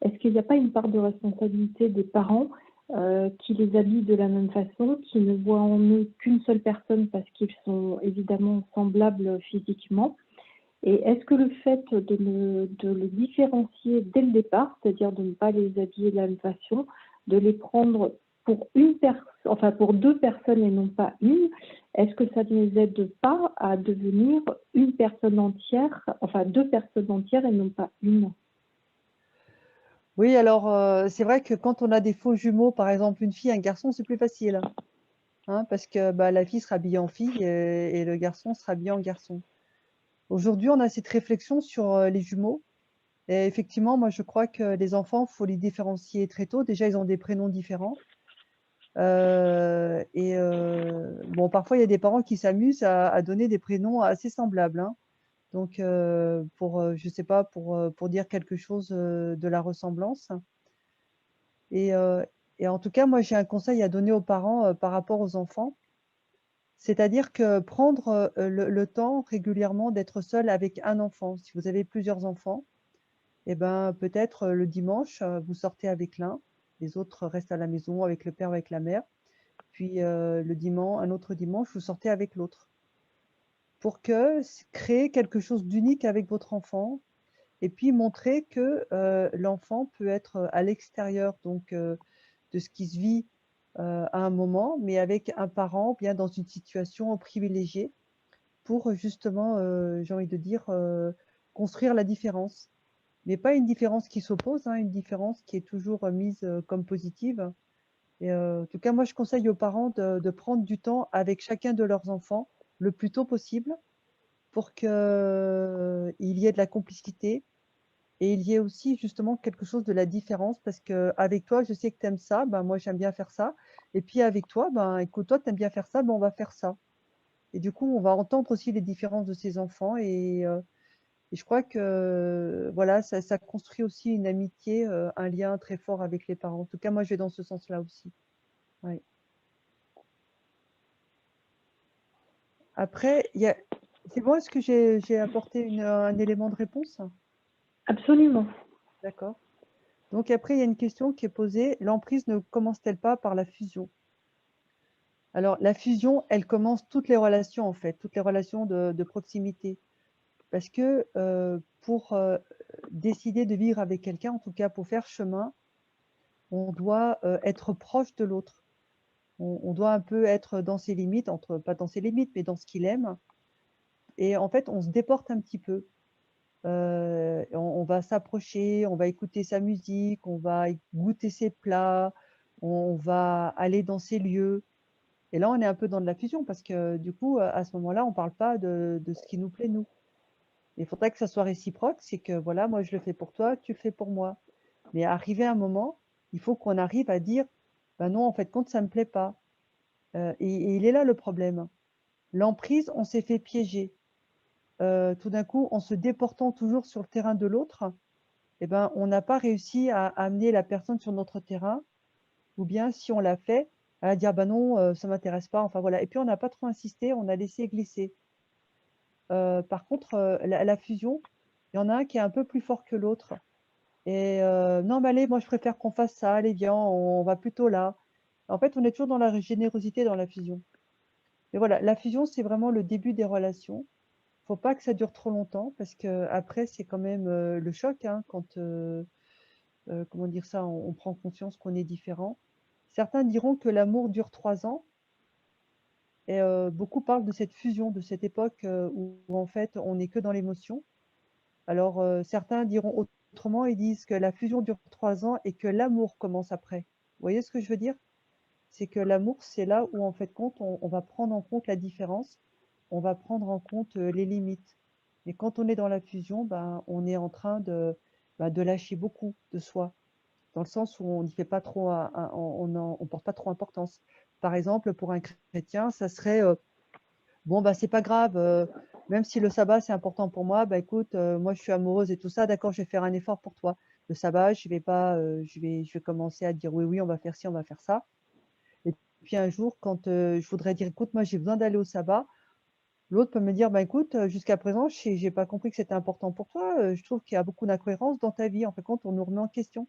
est-ce qu'il n'y a pas une part de responsabilité des parents qui les habillent de la même façon, qui ne voient en eux qu'une seule personne parce qu'ils sont évidemment semblables physiquement, Et est-ce que le fait de le différencier dès le départ, c'est-à-dire de ne pas les habiller de la même façon, de les prendre pour enfin pour deux personnes et non pas une, est-ce que ça ne les aide pas à devenir une personne entière, enfin deux personnes entières et non pas une? Oui, alors, c'est vrai que quand on a des faux jumeaux, par exemple une fille et un garçon, c'est plus facile, hein, parce que, bah, la fille sera habillée en fille et le garçon sera habillé en garçon. Aujourd'hui, on a cette réflexion sur, les jumeaux et effectivement, moi, je crois que les enfants, faut les différencier très tôt. Déjà, ils ont des prénoms différents, bon, parfois, il y a des parents qui s'amusent à donner des prénoms assez semblables, hein. Donc, je sais pas, pour dire quelque chose, de la ressemblance et heu et en tout cas, moi, j'ai un conseil à donner aux parents, par rapport aux enfants. C'est-à-dire que prendre, le temps régulièrement d'être seul avec un enfant. Si vous avez plusieurs enfants et ben, peut-être, le dimanche, vous sortez avec l'un, les autres restent à la maison avec le père ou avec la mère. Puis, un autre dimanche, vous sortez avec l'autre. Pour que créer quelque chose d'unique avec votre enfant et puis montrer que, l'enfant peut être, à l'extérieur donc, de ce qui se vit, à un moment, mais avec un parent bien dans une situation privilégiée pour, justement, j'ai envie de dire, construire la différence. Mais pas une différence qui s'oppose, hein, une différence qui est toujours, mise, comme positive et en tout cas, moi, je conseille aux parents de prendre du temps avec chacun de leurs enfants le plus tôt possible pour qu'il y ait de la complicité et il y ait aussi justement quelque chose de la différence parce qu'avec toi, je sais que tu aimes ça, ben, moi, j'aime bien faire ça et puis avec toi, ben, écoute, toi, tu aimes bien faire ça, ben, on va faire ça et du coup, on va entendre aussi les différences de ses enfants et je crois que, voilà, ça construit aussi une amitié, un lien très fort avec les parents. En tout cas, moi, je vais dans ce sens-là aussi. Ouais. Après, il y a c'est bon, est-ce que j'ai apporté un élément de réponse? Absolument. D'accord. Donc après, il y a une question qui est posée: «L'emprise ne commence-t-elle pas par la fusion?» Alors la fusion, elle commence toutes les relations, en fait, toutes les relations de proximité. Parce que, pour, décider de vivre avec quelqu'un, en tout cas pour faire chemin, on doit, être proche de l'autre. On doit un peu être dans ses limites, pas dans ses limites, mais dans ce qu'il aime et en fait, on se déporte un petit peu. On va s'approcher, on va écouter sa musique, on va goûter ses plats, on va aller dans ses lieux et là, on est un peu dans de la fusion parce que du coup, à ce moment-là, on parle pas de ce qui nous plaît nous. Il faudrait que ça soit réciproque, c'est que voilà, moi je le fais pour toi, tu le fais pour moi. Mais arrivé un moment, il faut qu'on arrive à dire: «Bah non, en fait compte, ça me plaît pas». Et il est là le problème. L'emprise, on s'est fait piéger. Tout d'un coup, en se déportant toujours sur le terrain de l'autre, et ben, on n'a pas réussi à amener la personne sur notre terrain ou bien si on l'a fait, à dire: «Bah non, ça m'intéresse pas», enfin voilà et puis on n'a pas trop insisté, on a laissé glisser. Par contre, la fusion, il y en a un qui est un peu plus fort que l'autre et «Non mais allez, moi je préfère qu'on fasse ça, allez viens, on va plutôt là». En fait, on est toujours dans la générosité dans la fusion. Mais voilà, la fusion, c'est vraiment le début des relations. Faut pas que ça dure trop longtemps parce qu'après c'est quand même, le choc, hein, quand, comment dire ça? On prend conscience qu'on est différent. Certains diront que l'amour dure 3 ans et beaucoup parlent de cette fusion, de cette époque, où en fait on n'est que dans l'émotion. Alors, certains diront autrement, ils disent que la fusion dure 3 ans et que l'amour commence après. Vous voyez ce que je veux dire? C'est que l'amour, c'est là où en fait compte, on va prendre en compte la différence, on va prendre en compte, les limites. Mais quand on est dans la fusion, ben, on est en train de lâcher beaucoup de soi, dans le sens où on n'y fait pas trop on porte pas trop importance. Par exemple, pour un chrétien, ça serait, «Bon, bah, c'est pas grave, même si le sabbat, c'est important pour moi, bah, écoute, moi, je suis amoureuse et tout ça, d'accord, je vais faire un effort pour toi. Le sabbat, je vais pas, je vais commencer à dire: «Oui, oui, on va faire ci, on va faire ça». Et puis un jour, quand, je voudrais dire: «Écoute, moi, j'ai besoin d'aller au sabbat», l'autre peut me dire: «Bah, écoute, jusqu'à présent, j'ai pas compris que c'était important pour toi, je trouve qu'il y a beaucoup d'incohérences dans ta vie». En fin de compte, on nous remet en question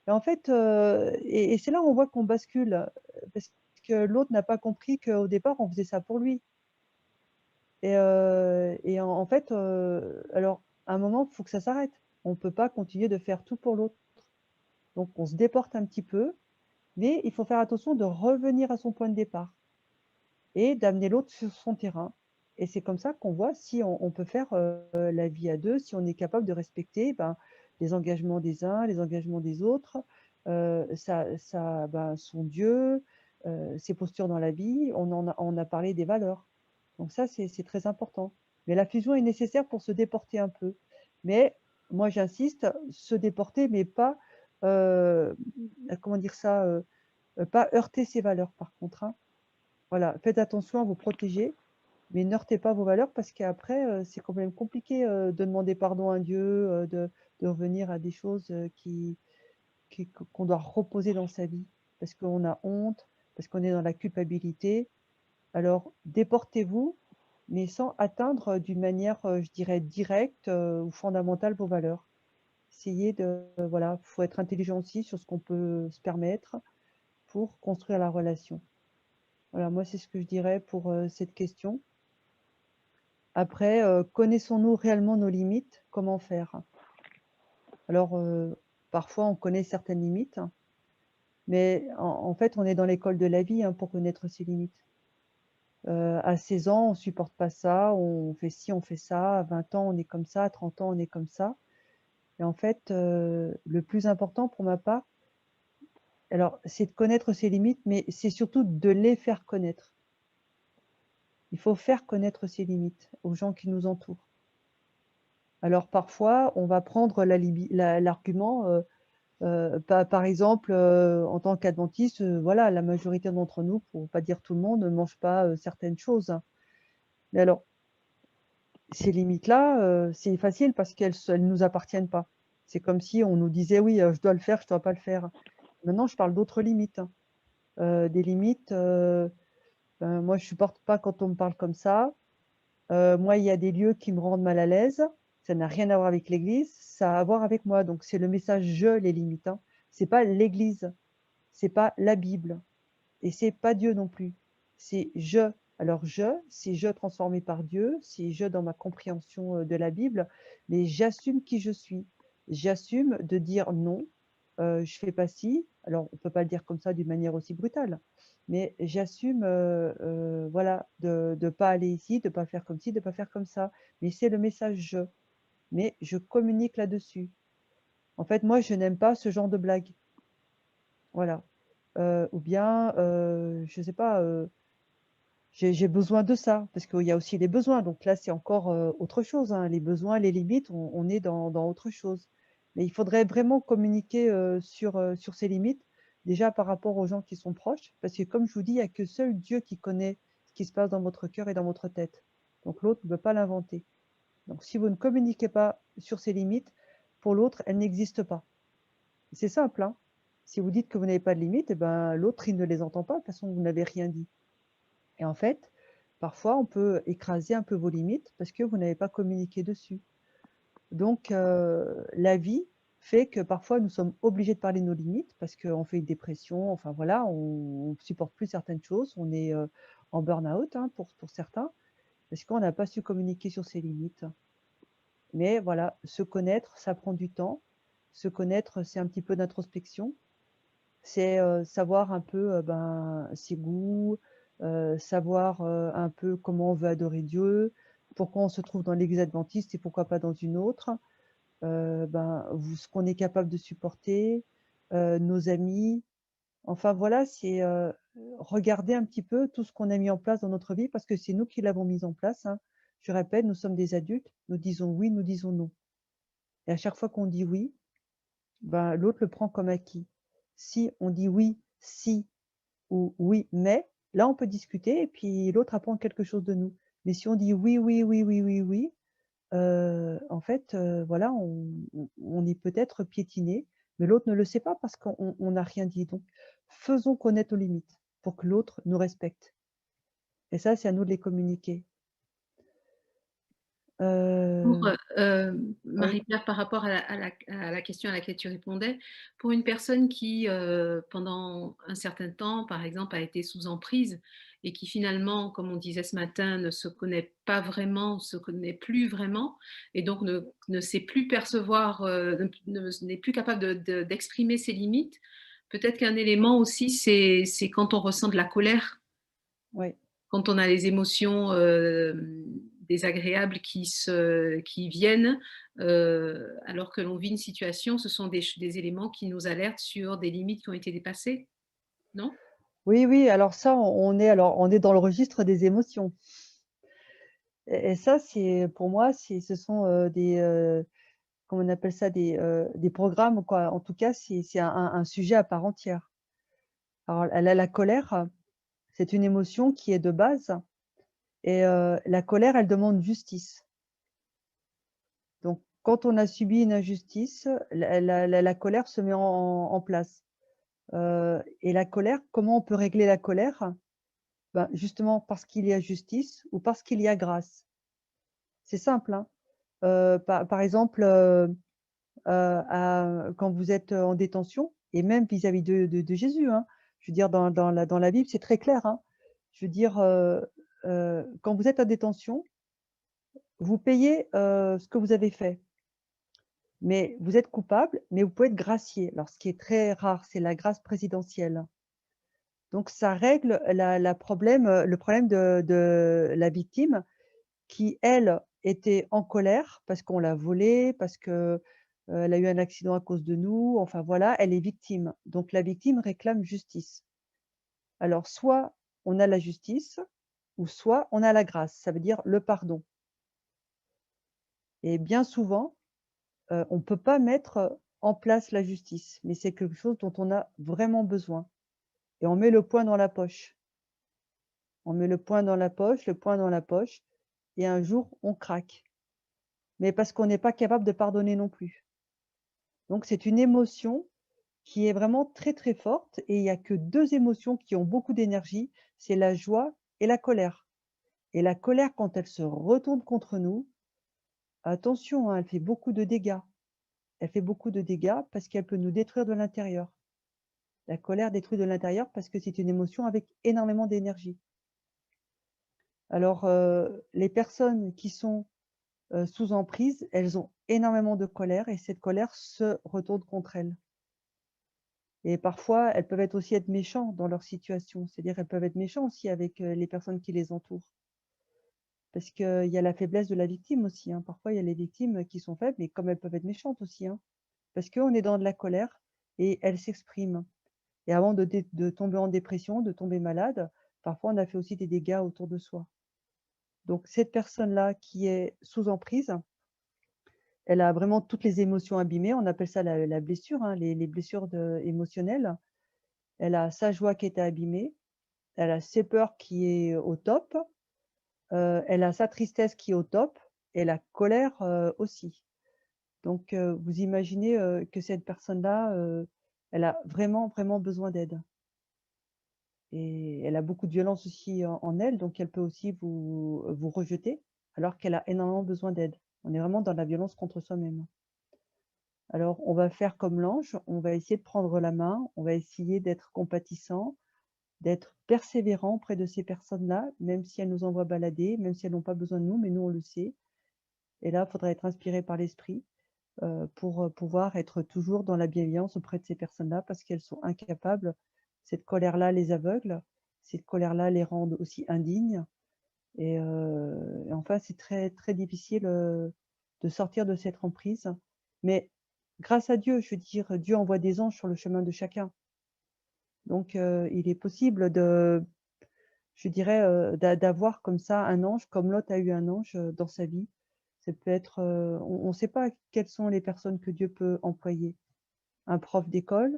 et en fait, et c'est là où on voit qu'on bascule, parce que l'autre n'a pas compris qu'au départ, on faisait ça pour lui. Et en fait, alors à un moment, il faut que ça s'arrête. On ne peut pas continuer de faire tout pour l'autre. Donc on se déporte un petit peu, mais il faut faire attention de revenir à son point de départ et d'amener l'autre sur son terrain. Et c'est comme ça qu'on voit si on peut faire, la vie à 2, si on est capable de respecter, ben, les engagements des uns, les engagements des autres, son Dieu, ses postures dans la vie. On a parlé des valeurs. Donc ça, c'est très important. Mais la fusion est nécessaire pour se déporter un peu. Mais moi, j'insiste, se déporter, mais pas, comment dire ça? Pas heurter ses valeurs par contre, hein. Voilà, faites attention à vous protéger, mais n'heurtez pas vos valeurs parce qu'après, c'est quand même compliqué, de demander pardon à Dieu, de revenir à des choses, qu'on doit reposer dans sa vie. Parce qu'on a honte, parce qu'on est dans la culpabilité. Alors déportez-vous, mais sans atteindre, d'une manière, je dirais directe, ou fondamentale vos valeurs. Essayez de voilà, faut être intelligent aussi sur ce qu'on peut se permettre pour construire la relation. Voilà, moi, c'est ce que je dirais pour, cette question. Après, connaissons-nous réellement nos limites? Comment faire? Alors, parfois, on connaît certaines limites, mais en fait, on est dans l'école de la vie, hein, pour connaître ses limites. À 16 ans, on supporte pas ça, on fait ci, on fait ça. À 20 ans, on est comme ça. À 30 ans, on est comme ça. Et en fait, le plus important pour ma part, alors, c'est de connaître ses limites, mais c'est surtout de les faire connaître. Il faut faire connaître ses limites aux gens qui nous entourent. Alors parfois, on va prendre l'argument, par exemple, en tant qu'adventiste, voilà, la majorité d'entre nous, pour pas dire tout le monde, ne mange pas, certaines choses. Mais alors, ces limites-là, c'est facile parce elles nous appartiennent pas. C'est comme si on nous disait: «Oui, je dois le faire, je dois pas le faire». Maintenant, je parle d'autres limites, hein. Des limites, ben, moi, je supporte pas quand on me parle comme ça. Moi, il y a des lieux qui me rendent mal à l'aise. Ça n'a rien à voir avec l'église, ça a à voir avec moi. Donc c'est le message «je» les limites, hein. C'est pas l'église, c'est pas la Bible et c'est pas Dieu non plus. C'est «je». Alors «je», c'est «je» transformé par Dieu, c'est «je» dans ma compréhension, de la Bible, mais j'assume qui je suis. J'assume de dire: «Non, je fais pas ci». Alors on peut pas le dire comme ça d'une manière aussi brutale, mais j'assume, voilà, de pas aller ici, de pas faire comme ci, de pas faire comme ça. Mais c'est le message «je», mais je communique là-dessus. En fait, moi, je n'aime pas ce genre de blague. Voilà. Ou bien, je sais pas, j'ai besoin de ça, parce qu'il y a aussi les besoins. Donc là, c'est encore, autre chose, hein. Les besoins, les limites, on est dans autre chose. Mais il faudrait vraiment communiquer, sur ces limites, déjà par rapport aux gens qui sont proches, parce que comme je vous dis, il y a que seul Dieu qui connaît ce qui se passe dans votre cœur et dans votre tête. Donc l'autre ne peut pas l'inventer. Donc si vous ne communiquez pas sur ces limites, pour l'autre, elles n'existent pas. C'est simple, hein. Si vous dites que vous n'avez pas de limites, et ben, l'autre, il ne les entend pas, de toute façon, vous n'avez rien dit. Et en fait, parfois, on peut écraser un peu vos limites parce que vous n'avez pas communiqué dessus. Donc, la vie fait que parfois nous sommes obligés de parler de nos limites parce qu'on fait une dépression, enfin voilà, on supporte plus certaines choses, on est, en burn-out, hein, pour certains, parce qu'on n'a pas su communiquer sur ses limites. Mais voilà, se connaître, ça prend du temps. Se connaître, c'est un petit peu d'introspection. C'est, savoir un peu, ben, ses goûts, savoir, un peu comment on veut adorer Dieu, pourquoi on se trouve dans l'église adventiste et pourquoi pas dans une autre. Ben, ce qu'on est capable de supporter, nos amis. Enfin voilà, c'est, regarder un petit peu tout ce qu'on a mis en place dans notre vie parce que c'est nous qui l'avons mis en place, hein. Je répète, nous sommes des adultes, nous disons oui, nous disons non et à chaque fois qu'on dit oui, ben, l'autre le prend comme acquis. Si on dit oui, si ou oui, mais, là, on peut discuter et puis l'autre apprend quelque chose de nous. Mais si on dit oui, oui, oui, oui, oui, oui, en fait, voilà, on est peut-être piétiné, mais l'autre ne le sait pas parce qu'on n'a rien dit. Donc, faisons connaître nos limites pour que l'autre nous respecte et ça, c'est à nous de les communiquer. Pour, Oui, Marie-Pierre, par rapport à la question à laquelle tu répondais, pour une personne qui, pendant un certain temps, par exemple, a été sous emprise et qui finalement, comme on disait ce matin, ne se connaît pas vraiment, se connaît plus vraiment, et donc ne sait plus percevoir, n'est plus capable d'exprimer ses limites. Peut-être qu'un élément aussi, c'est quand on ressent de la colère, Oui. quand on a les émotions désagréables qui viennent, alors que l'on vit une situation, ce sont des éléments qui nous alertent sur des limites qui ont été dépassées, non? Oui, oui, alors ça, on est dans le registre des émotions et ça, c'est pour moi, ce sont, comment on appelle ça? Des programmes, quoi. En tout cas, c'est un sujet à part entière. Alors la colère, c'est une émotion qui est de base et la colère, elle demande justice. Donc quand on a subi une injustice, la colère se met en place. Et la colère, comment on peut régler la colère? Ben, justement parce qu'il y a justice ou parce qu'il y a grâce. C'est simple, hein. Par exemple, quand vous êtes en détention et même vis-à-vis de Jésus, hein. Je veux dire dans la Bible, c'est très clair, hein. Je veux dire, quand vous êtes en détention, vous payez, ce que vous avez fait. Mais vous êtes coupable, mais vous pouvez être gracié. Alors ce qui est très rare, c'est la grâce présidentielle. Donc ça règle le problème de la victime qui, elle, était en colère parce qu'on l'a volée, parce que, elle a eu un accident à cause de nous, enfin voilà, elle est victime. Donc la victime réclame justice. Alors soit on a la justice ou soit on a la grâce, ça veut dire le pardon et bien souvent, on ne peut pas mettre en place la justice, mais c'est quelque chose dont on a vraiment besoin et on met le poing dans la poche. On met le poing dans la poche, le poing dans la poche et un jour on craque. Mais parce qu'on n'est pas capable de pardonner non plus. Donc c'est une émotion qui est vraiment très, très forte et il y a que 2 émotions qui ont beaucoup d'énergie, c'est la joie et la colère. Et la colère quand elle se retourne contre nous, attention, hein, elle fait beaucoup de dégâts. Elle fait beaucoup de dégâts parce qu'elle peut nous détruire de l'intérieur. La colère détruit de l'intérieur parce que c'est une émotion avec énormément d'énergie. Alors, les personnes qui sont, sous emprise, elles ont énormément de colère et cette colère se retourne contre elles. Et parfois, elles peuvent aussi être méchants dans leur situation. C'est-à-dire, elles peuvent être méchants aussi avec, les personnes qui les entourent. Parce qu'il y a la faiblesse de la victime aussi, hein. Parfois, il y a les victimes qui sont faibles, mais comme elles peuvent être méchantes aussi, hein. Parce qu'on est dans de la colère et elles s'expriment. Et avant de tomber en dépression, de tomber malade, parfois on a fait aussi des dégâts autour de soi. Donc cette personne-là qui est sous emprise, elle a vraiment toutes les émotions abîmées. On appelle ça la blessure, hein, les blessures émotionnelles. Elle a sa joie qui était abîmée, elle a ses peurs qui est au top, elle a sa tristesse qui est au top et la colère aussi. Donc vous imaginez que cette personne-là, elle a vraiment, vraiment besoin d'aide. Et elle a beaucoup de violence aussi en elle, donc elle peut aussi vous rejeter, alors qu'elle a énormément besoin d'aide. On est vraiment dans la violence contre soi-même. Alors on va faire comme l'ange, on va essayer de prendre la main, on va essayer d'être compatissant, d'être persévérant auprès de ces personnes-là, même si elles nous envoient balader, même si elles n'ont pas besoin de nous, mais nous on le sait. Et là, il faudra être inspiré par l'esprit, pour, pouvoir être toujours dans la bienveillance auprès de ces personnes-là parce qu'elles sont incapables. Cette colère-là les aveugle, cette colère-là les rend aussi indignes et enfin, c'est très, très difficile, de sortir de cette emprise. Mais grâce à Dieu, je veux dire, Dieu envoie des anges sur le chemin de chacun. Donc il est possible je dirais, d'avoir comme ça un ange, comme Lot a eu un ange, dans sa vie. Ça peut être, on ne sait pas quelles sont les personnes que Dieu peut employer. Un prof d'école,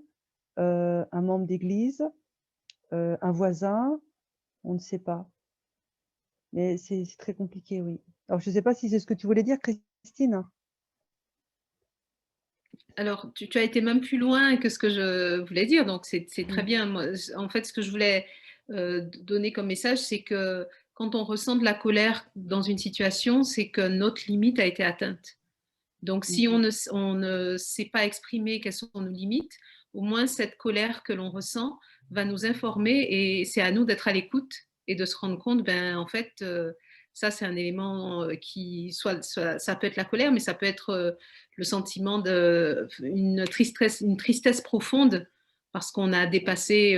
un membre d'église, un voisin, on ne sait pas. Mais c'est très compliqué, oui. Alors je ne sais pas si c'est ce que tu voulais dire, Christine? Alors, tu as été même plus loin que ce que je voulais dire, donc c'est très Mmh. bien. Moi, en fait, ce que je voulais donner comme message, c'est que quand on ressent de la colère dans une situation, c'est que notre limite a été atteinte. Donc, Mmh. si on ne sait pas exprimer quelles sont nos limites, au moins cette colère que l'on ressent va nous informer et c'est à nous d'être à l'écoute et de se rendre compte, ben, en fait, ça c'est un élément qui, ça peut être la colère, mais ça peut être le sentiment une tristesse profonde parce qu'on a dépassé,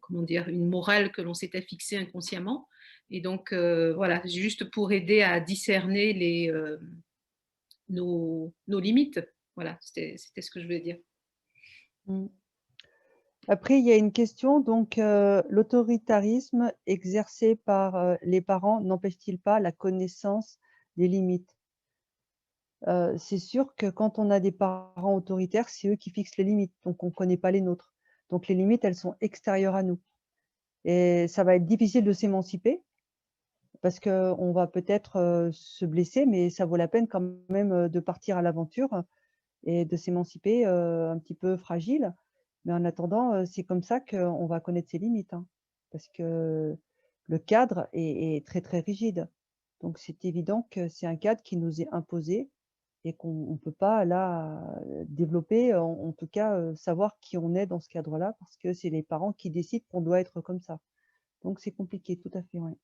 comment dire, une morale que l'on s'était fixée inconsciemment. Et donc, voilà, juste pour aider à discerner nos limites. Voilà, c'était ce que je voulais dire. Mmh. Après, il y a une question, donc l'autoritarisme exercé par, les parents n'empêche-t-il pas la connaissance des limites? C'est sûr que quand on a des parents autoritaires, c'est eux qui fixent les limites, donc on ne connaît pas les nôtres. Donc les limites, elles sont extérieures à nous et ça va être difficile de s'émanciper parce qu'on va peut-être, se blesser, mais ça vaut la peine quand même, de partir à l'aventure et de s'émanciper, un petit peu fragile. Mais en attendant, c'est comme ça qu'on va connaître ses limites, hein, parce que le cadre est très, très rigide. Donc c'est évident que c'est un cadre qui nous est imposé et qu'on ne peut pas là, développer, en tout cas, savoir qui on est dans ce cadre-là parce que c'est les parents qui décident qu'on doit être comme ça. Donc c'est compliqué, tout à fait, ouais.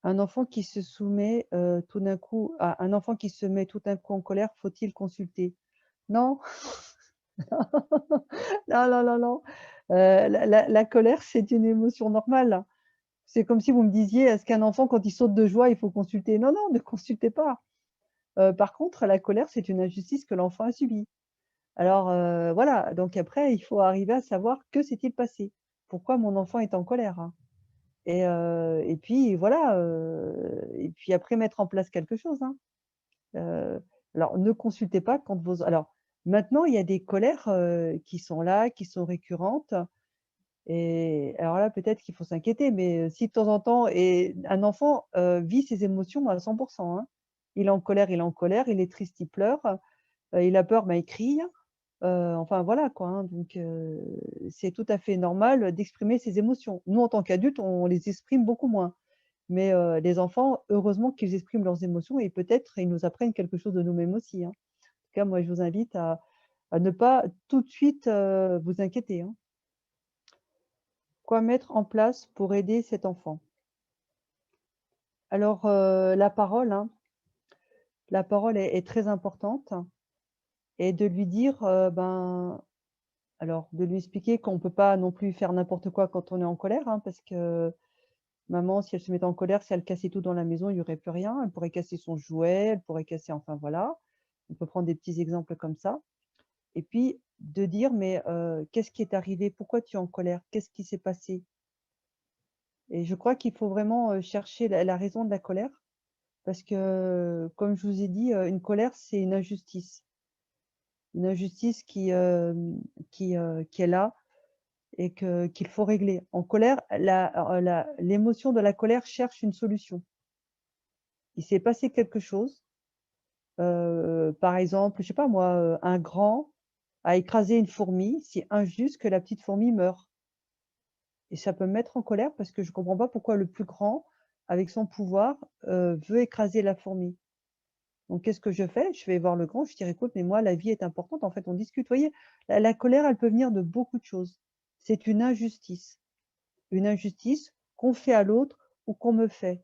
Un enfant qui se soumet, tout d'un coup un enfant qui se met tout d'un coup en colère, faut-il consulter? Non, non, non, non, non. La colère, c'est une émotion normale. C'est comme si vous me disiez: «Est-ce qu'un enfant, quand il saute de joie, il faut consulter?» Non, non, ne consultez pas. Par contre, la colère, c'est une injustice que l'enfant a subie. Alors, voilà, donc après, il faut arriver à savoir que s'est-il passé? Pourquoi mon enfant est en colère, hein? Et puis voilà, et puis après mettre en place quelque chose, hein. Heu, alors ne consultez pas quand vos alors maintenant, il y a des colères, qui sont là, qui sont récurrentes et alors là, peut-être qu'il faut s'inquiéter, mais si de temps en temps et un enfant, vit ses émotions à 100, hein. Il est en colère, il est en colère, il est triste, il pleure, il a peur, ben, il crie, enfin voilà quoi, hein, donc c'est tout à fait normal d'exprimer ses émotions. Nous, en tant qu'adultes, on les exprime beaucoup moins, mais les enfants, heureusement qu'ils expriment leurs émotions et peut-être ils nous apprennent quelque chose de nous-mêmes aussi, hein. En tout cas, moi, je vous invite à ne pas tout de suite, vous inquiéter, hein. Quoi mettre en place pour aider cet enfant? Alors, la parole, hein, la parole est très importante et de lui dire, ben alors de lui expliquer qu'on ne peut pas non plus faire n'importe quoi quand on est en colère, hein, parce que maman, si elle se mettait en colère, si elle cassait tout dans la maison, il y aurait plus rien. Elle pourrait casser son jouet, elle pourrait casser enfin voilà. On peut prendre des petits exemples comme ça et puis de dire: «Mais, qu'est-ce qui est arrivé? Pourquoi tu es en colère? Qu'est-ce qui s'est passé?» Et je crois qu'il faut vraiment, chercher la raison de la colère parce que, comme je vous ai dit, une colère, c'est une injustice. Une injustice qui est là et qu'il faut régler. En colère, l'émotion de la colère cherche une solution. Il s'est passé quelque chose, par exemple, je sais pas moi, un grand a écrasé une fourmi, c'est injuste que la petite fourmi meure et ça peut me mettre en colère parce que je comprends pas pourquoi le plus grand, avec son pouvoir, veut écraser la fourmi. Donc qu'est-ce que je fais? Je vais voir le grand, je dis: «Écoute, mais moi la vie est importante». En fait, on discute. Vous voyez? La colère, elle peut venir de beaucoup de choses. C'est une injustice. Une injustice qu'on fait à l'autre ou qu'on me fait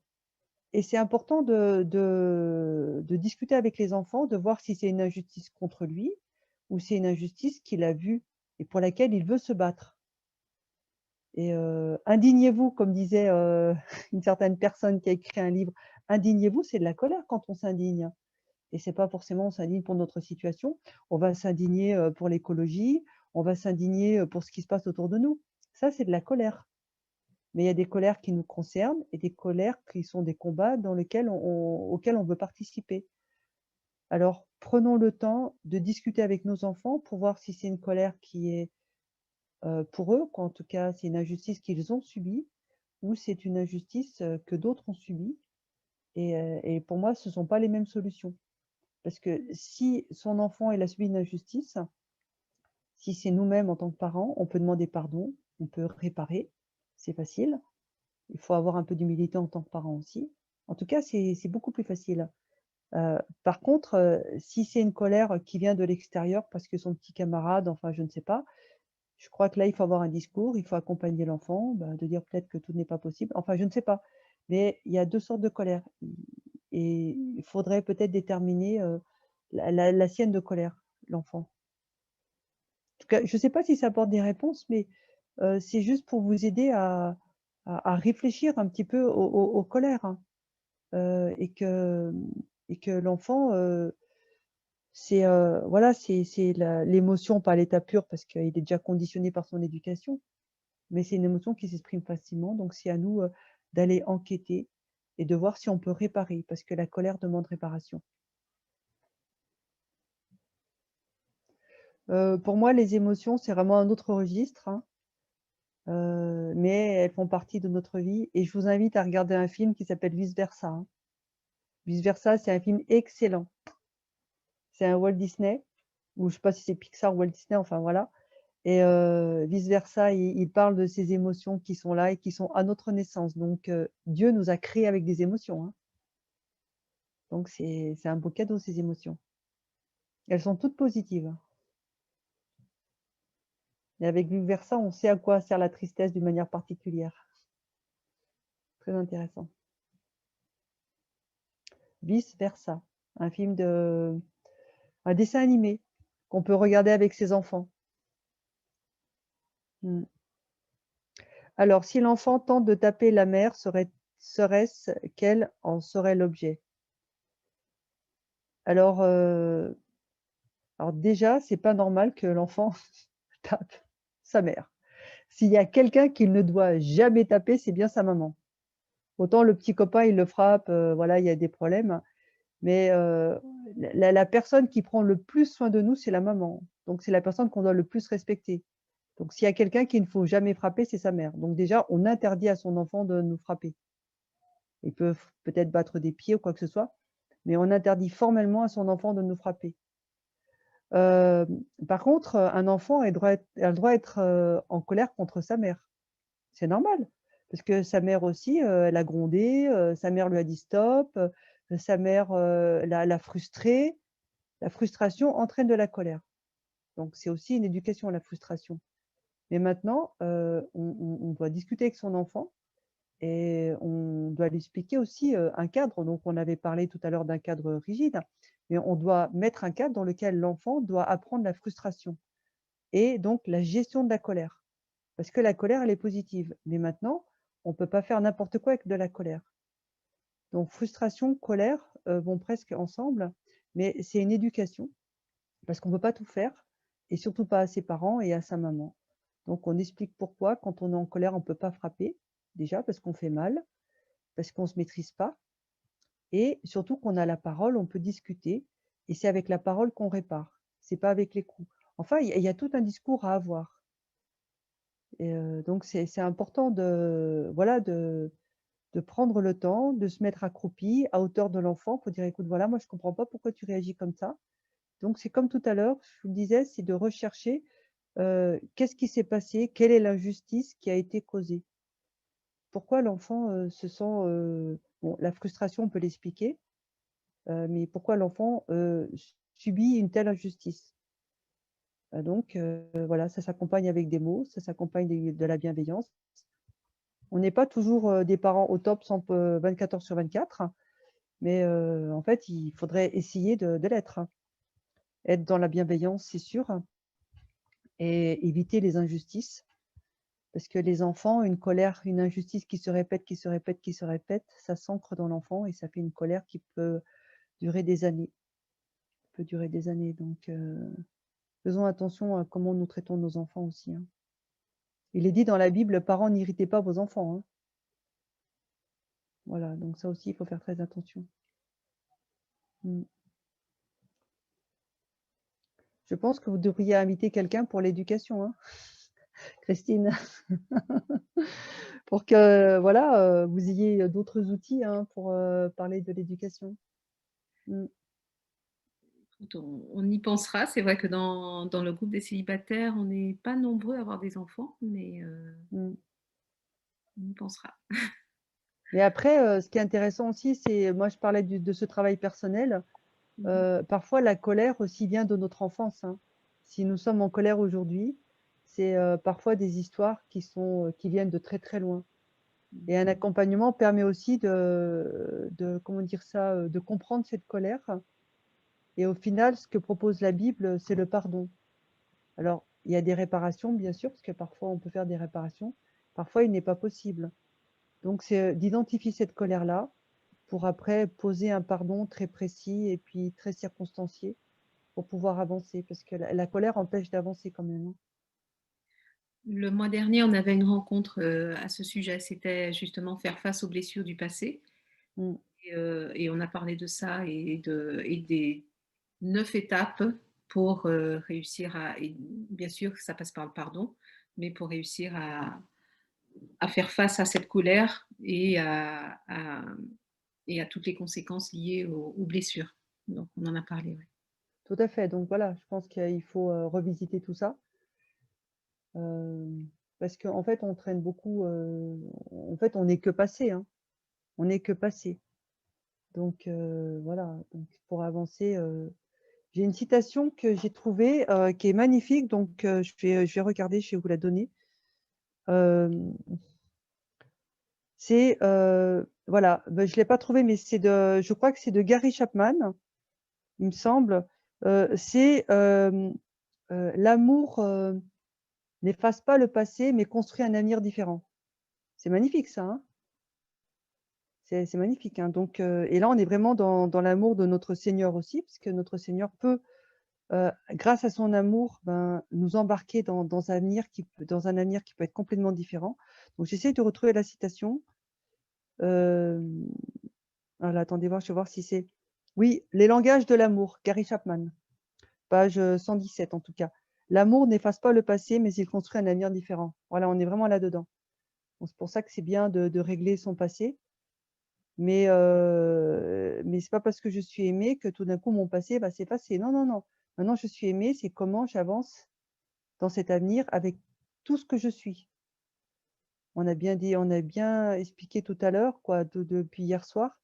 et c'est important de discuter avec les enfants, de voir si c'est une injustice contre lui ou c'est une injustice qu'il a vue et pour laquelle il veut se battre et indignez-vous comme disait, une certaine personne qui a écrit un livre. Indignez-vous, c'est de la colère quand on s'indigne et c'est pas forcément on s'indigne pour notre situation. On va s'indigner, pour l'écologie, on va s'indigner, pour ce qui se passe autour de nous. Ça, c'est de la colère. Mais il y a des colères qui nous concernent et des colères qui sont des combats dans lesquels auxquels on veut participer. Alors, prenons le temps de discuter avec nos enfants pour voir si c'est une colère qui est, pour eux, qu'en tout cas, c'est une injustice qu'ils ont subie ou c'est une injustice, que d'autres ont subie et pour moi, ce ne sont pas les mêmes solutions. Parce que si son enfant, il a subi une injustice, si c'est nous-mêmes en tant que parents, on peut demander pardon, on peut réparer, c'est facile. Il faut avoir un peu d'humilité en tant que parent aussi. En tout cas, c'est beaucoup plus facile. Par contre, si c'est une colère qui vient de l'extérieur parce que son petit camarade, enfin je ne sais pas, Je crois que là, il faut avoir un discours, il faut accompagner l'enfant, de dire peut-être que tout n'est pas possible. Enfin, je ne sais pas. Mais il y a 2 sortes de colère et il faudrait peut-être déterminer, la sienne de colère, l'enfant. En tout cas, je ne sais pas si ça apporte des réponses, mais c'est juste pour vous aider à réfléchir un petit peu aux colères, hein, et que l'enfant, voilà, c'est l'émotion, pas à l'état pur parce qu'il est déjà conditionné par son éducation, mais c'est une émotion qui s'exprime facilement, donc c'est à nous, d'aller enquêter et de voir si on peut réparer, parce que la colère demande réparation. Pour moi, les émotions, c'est vraiment un autre registre, hein, mais elles font partie de notre vie et je vous invite à regarder un film qui s'appelle Vice Versa, hein. Vice Versa, c'est un film excellent. C'est un Walt Disney, ou je sais pas si c'est Pixar ou Walt Disney, enfin voilà. Et vice versa, il parle de ces émotions qui sont là et qui sont à notre naissance. Donc Dieu nous a créés avec des émotions, hein. Donc c'est un beau cadeau, ces émotions. Elles sont toutes positives. Et avec vice versa, on sait à quoi sert la tristesse d'une manière particulière. Très intéressant. Vice versa, un dessin animé qu'on peut regarder avec ses enfants. Mmh. Alors, si l'enfant tente de taper la mère, serait-ce qu'elle en serait l'objet? Alors, déjà, c'est pas normal que l'enfant tape sa mère. S'il y a quelqu'un qu'il ne doit jamais taper, c'est bien sa maman. Autant le petit copain, il le frappe, voilà, il y a des problèmes, mais la personne qui prend le plus soin de nous, c'est la maman. Donc c'est la personne qu'on doit le plus respecter. Donc s'il y a quelqu'un qu'il ne faut jamais frapper, c'est sa mère. Donc déjà, on interdit à son enfant de nous frapper. Il peut peut-être battre des pieds ou quoi que ce soit, mais on interdit formellement à son enfant de nous frapper. Par contre, un enfant a le droit d'être, en colère contre sa mère. C'est normal, parce que sa mère aussi, elle a grondé, sa mère lui a dit: «Stop», sa mère, l'a frustré. La frustration entraîne de la colère. Donc c'est aussi une éducation, la frustration. Mais maintenant, on doit discuter avec son enfant et on doit lui expliquer aussi, un cadre. Donc on avait parlé tout à l'heure d'un cadre rigide, mais on doit mettre un cadre dans lequel l'enfant doit apprendre la frustration et donc la gestion de la colère. Parce que la colère, elle est positive. Mais maintenant, on ne peut pas faire n'importe quoi avec de la colère. Donc frustration, colère, vont presque ensemble, mais c'est une éducation parce qu'on ne peut pas tout faire et surtout pas à ses parents et à sa maman. Donc on explique pourquoi quand on est en colère, on ne peut pas frapper, déjà parce qu'on fait mal, parce qu'on ne se maîtrise pas et surtout qu'on a la parole, on peut discuter et c'est avec la parole qu'on répare, c'est pas avec les coups. Enfin, il y a tout un discours à avoir et donc c'est important de voilà, de prendre le temps, de se mettre accroupi à hauteur de l'enfant pour dire: «Écoute, voilà, moi je comprends pas pourquoi tu réagis comme ça». Donc c'est comme tout à l'heure, je vous le disais, c'est de rechercher, qu'est-ce qui s'est passé? Quelle est l'injustice qui a été causée? Pourquoi l'enfant, se sent, bon, la frustration, on peut l'expliquer, mais pourquoi l'enfant, subit une telle injustice? Donc voilà, ça s'accompagne avec des mots, ça s'accompagne de la bienveillance. On n'est pas toujours, des parents au top 24 heures sur 24, mais en fait, il faudrait essayer de l'être, hein. Être dans la bienveillance, c'est sûr et éviter les injustices. Parce que les enfants, une colère, une injustice qui se répète, qui se répète, qui se répète, ça s'ancre dans l'enfant et ça fait une colère qui peut durer des années. Peut durer des années. Donc, faisons attention à comment nous traitons nos enfants aussi, hein. Il est dit dans la Bible: «Parents, n'irritez pas vos enfants», hein. Voilà, donc ça aussi, il faut faire très attention. Mmh. Je pense que vous devriez inviter quelqu'un pour l'éducation, hein, Christine, pour que, voilà, vous ayez d'autres outils, hein, pour, parler de l'éducation. Mmh. Écoute, on y pensera. C'est vrai que dans le groupe des célibataires, on n'est pas nombreux à avoir des enfants, mais Mmh. on y pensera. Mais après, ce qui est intéressant aussi, c'est moi je parlais de ce travail personnel, Mmh. parfois la colère aussi vient de notre enfance, hein. Si nous sommes en colère aujourd'hui, c'est parfois des histoires qui viennent de très, très loin. Et un accompagnement permet aussi comment dire ça, de comprendre cette colère. Et au final, ce que propose la Bible, c'est le pardon. Alors, il y a des réparations, bien sûr, parce que parfois on peut faire des réparations. Parfois, il n'est pas possible. Donc, c'est d'identifier cette colère-là pour après poser un pardon très précis et puis très circonstancié pour pouvoir avancer. Parce que la colère empêche d'avancer quand même, hein. Le mois dernier, on avait une rencontre à ce sujet. C'était justement faire face aux blessures du passé. Mm. Et on a parlé de ça et des 9 étapes pour réussir à. Et bien sûr, ça passe par le pardon, mais pour réussir à faire face à cette colère et à toutes les conséquences liées aux blessures. Donc, on en a parlé. Ouais. Tout à fait. Donc voilà, je pense qu'il faut revisiter tout ça. Parce qu'en fait, on traîne beaucoup. En fait, on n'est que passé, hein. On n'est que passé. Donc voilà. Donc pour avancer, j'ai une citation que j'ai trouvée qui est magnifique. Donc je vais regarder, je vais vous la donner. C'est voilà, ben, je l'ai pas trouvée, mais je crois que c'est de Gary Chapman, il me semble. C'est l'amour n'efface pas le passé, mais construit un avenir différent. C'est magnifique ça, hein? C'est magnifique, hein? Donc et là, on est vraiment dans l'amour de notre Seigneur aussi, parce que notre Seigneur peut, grâce à son amour, ben, nous embarquer dans un avenir qui peut être complètement différent. Donc j'essaie de retrouver la citation. Hem, voilà, attendez voir, je vais voir si c'est oui, Les langages de l'amour, Gary Chapman, page 117 en tout cas. L'amour n'efface pas le passé, mais il construit un avenir différent. Voilà, on est vraiment là-dedans. Donc c'est pour ça que c'est bien de régler son passé. Mais c'est pas parce que je suis aimée que tout d'un coup mon passé va s'effacer. Non, non, non. Maintenant je suis aimée, c'est comment j'avance dans cet avenir avec tout ce que je suis. On a bien expliqué tout à l'heure, quoi, depuis hier soir,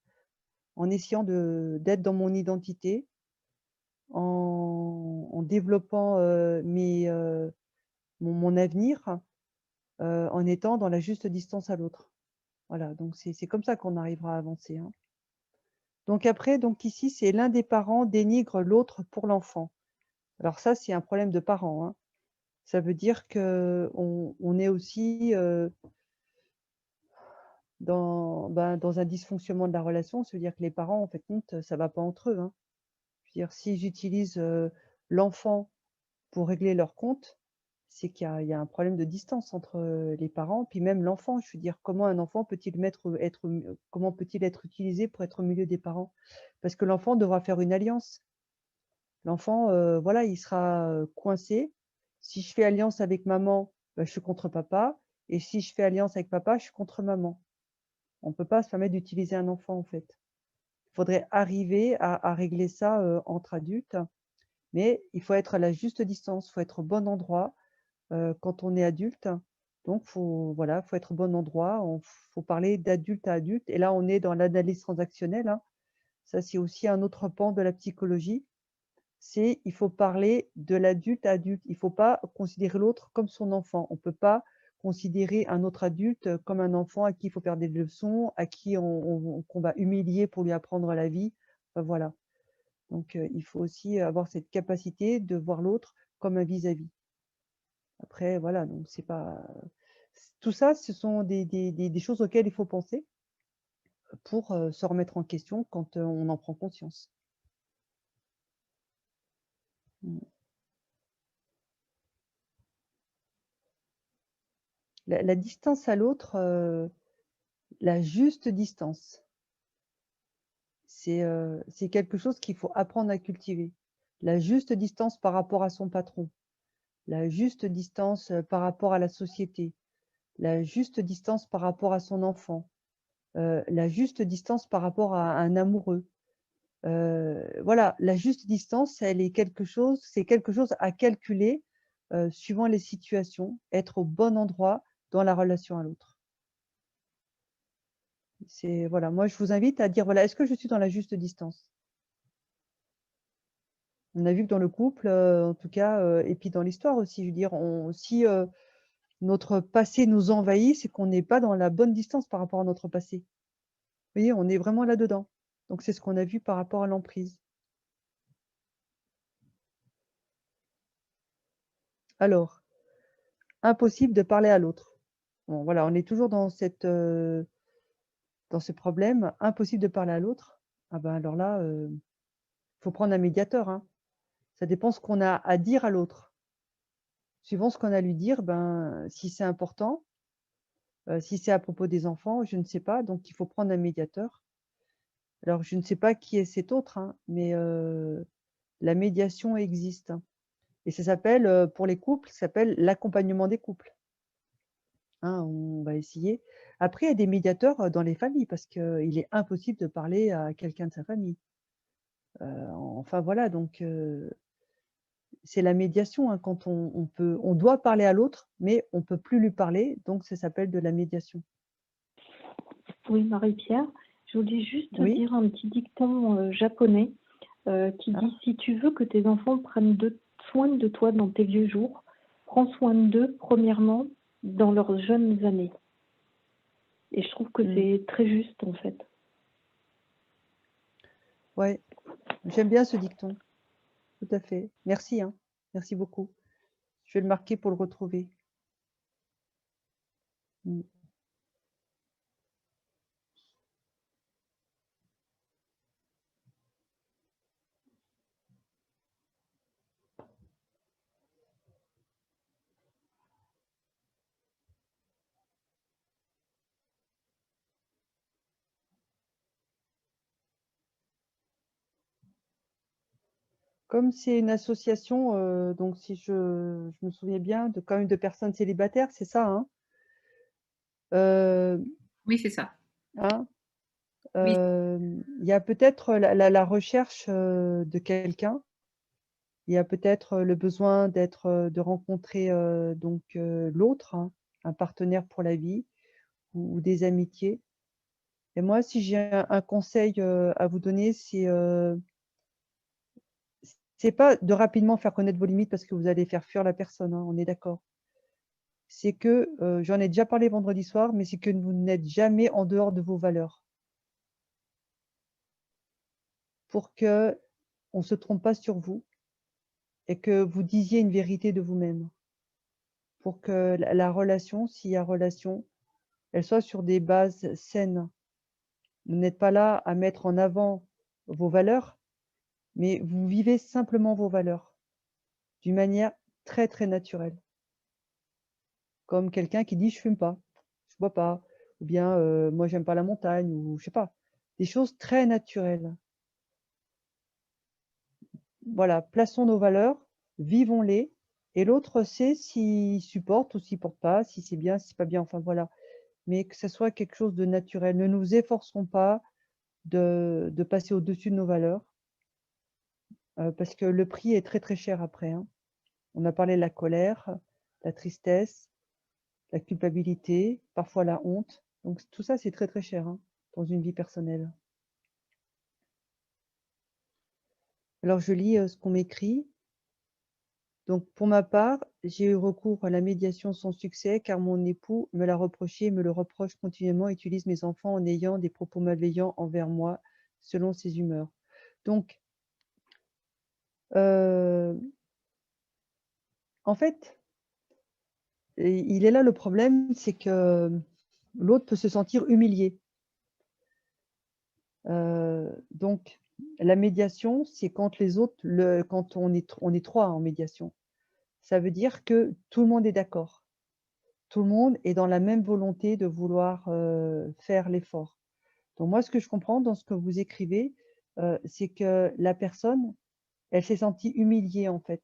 en essayant d'être dans mon identité, en développant mon avenir, en étant dans la juste distance à l'autre. Voilà, donc c'est comme ça qu'on arrivera à avancer, hein. Donc après, donc ici, c'est l'un des parents dénigre l'autre pour l'enfant. Alors ça, c'est un problème de parents, hein. Ça veut dire qu'on est aussi dans un dysfonctionnement de la relation. Ça veut dire que les parents, en fait, compte, ça va pas entre eux, hein. Je veux dire, si j'utilise l'enfant pour régler leur compte, c'est il y a un problème de distance entre les parents, puis même l'enfant. Je veux dire, comment un enfant comment peut-il être utilisé pour être au milieu des parents? Parce que l'enfant devra faire une alliance. L'enfant, voilà, il sera coincé. Si je fais alliance avec maman, bah, je suis contre papa, et si je fais alliance avec papa, je suis contre maman. On ne peut pas se permettre d'utiliser un enfant, en fait. Il faudrait arriver à régler ça entre adultes, mais il faut être à la juste distance, il faut être au bon endroit quand on est adulte. Donc, voilà, faut être au bon endroit. Il faut parler d'adulte à adulte. Et là, on est dans l'analyse transactionnelle, hein. Ça, c'est aussi un autre pan de la psychologie. Il faut parler de l'adulte à adulte. Il ne faut pas considérer l'autre comme son enfant. On ne peut pas considérer un autre adulte comme un enfant à qui il faut faire des leçons, à qui qu'on va humilier pour lui apprendre la vie. Enfin, voilà. Donc, il faut aussi avoir cette capacité de voir l'autre comme un vis-à-vis. Après, voilà, donc c'est pas tout ça, ce sont des choses auxquelles il faut penser pour se remettre en question quand on en prend conscience. Mmh. La distance à l'autre, la juste distance, c'est quelque chose qu'il faut apprendre à cultiver. La juste distance par rapport à son patron, la juste distance par rapport à la société, la juste distance par rapport à son enfant, la juste distance par rapport à un amoureux. Voilà, la juste distance, c'est quelque chose à calculer suivant les situations, être au bon endroit dans la relation à l'autre. Voilà, moi je vous invite à dire voilà, est-ce que je suis dans la juste distance? On a vu que dans le couple, en tout cas, et puis dans l'histoire aussi, je veux dire, si notre passé nous envahit, c'est qu'on n'est pas dans la bonne distance par rapport à notre passé. Vous voyez, on est vraiment là-dedans. Donc c'est ce qu'on a vu par rapport à l'emprise. Alors, impossible de parler à l'autre. Bon, voilà, on est toujours dans ce problème, impossible de parler à l'autre. Ah ben alors là, faut prendre un médiateur, hein. Ça dépend ce qu'on a à dire à l'autre. Suivant ce qu'on a à lui dire, ben, si c'est important, si c'est à propos des enfants, je ne sais pas, donc il faut prendre un médiateur. Alors je ne sais pas qui est cet autre, hein, mais la médiation existe, hein, et ça s'appelle, pour les couples, ça s'appelle l'accompagnement des couples, hein, on va essayer. Après, il y a des médiateurs, dans les familles parce qu'il est impossible de parler à quelqu'un de sa famille. Enfin voilà, donc c'est la médiation, hein, quand on doit parler à l'autre, mais on peut plus lui parler, donc ça s'appelle de la médiation. Oui, Marie-Pierre, je voulais juste te Oui? dire un petit dicton japonais qui Ah, dit si tu veux que tes enfants prennent soin de toi dans tes vieux jours, prends soin d'eux premièrement dans leurs jeunes années. Et je trouve que mmh. c'est très juste en fait. Ouais, j'aime bien ce dicton, tout à fait. Merci, hein. Merci beaucoup. Je vais le marquer pour le retrouver. Mmh. Comme c'est une association, donc si je me souviens bien, de quand même de personnes célibataires, c'est ça, hein? Heu, Oui, c'est ça. hein? Oui, Il y a peut-être la recherche, de quelqu'un. Il y a peut-être, le besoin de rencontrer, donc l'autre, hein, un partenaire pour la vie ou des amitiés. Et moi, si j'ai un conseil, à vous donner, c'est pas de rapidement faire connaître vos limites parce que vous allez faire fuir la personne, hein, on est d'accord. C'est que, j'en ai déjà parlé vendredi soir, mais c'est que vous n'êtes jamais en dehors de vos valeurs. Pour qu'on ne se trompe pas sur vous et que vous disiez une vérité de vous-même. Pour que la relation, s'il y a relation, elle soit sur des bases saines. Vous n'êtes pas là à mettre en avant vos valeurs, mais vous vivez simplement vos valeurs d'une manière très, très naturelle. Comme quelqu'un qui dit: «Je fume pas, je bois pas» ou bien, «Moi j'aime pas la montagne» ou je sais pas. Des choses très naturelles. Voilà, plaçons nos valeurs, vivons-les et l'autre sait s'il supporte ou s'il supporte pas, si c'est bien, si c'est pas bien, enfin voilà. Mais que ça soit quelque chose de naturel. Ne nous efforçons pas de passer au-dessus de nos valeurs, parce que le prix est très, très cher après, hein. On a parlé de la colère, la tristesse, la culpabilité, parfois la honte. Donc tout ça, c'est très, très cher, hein, dans une vie personnelle. Alors je lis, ce qu'on m'écrit. Donc pour ma part, j'ai eu recours à la médiation sans succès car mon époux me l'a reproché et me le reproche continuellement, utilise mes enfants en ayant des propos malveillants envers moi selon ses humeurs. Donc, heu, en fait, il est là le problème, c'est que l'autre peut se sentir humilié. Donc la médiation, c'est quand les autres quand on est 3 en médiation. Ça veut dire que tout le monde est d'accord. Tout le monde est dans la même volonté de vouloir, faire l'effort. Donc moi, ce que je comprends dans ce que vous écrivez, c'est que la personne, elle s'est sentie humiliée, en fait,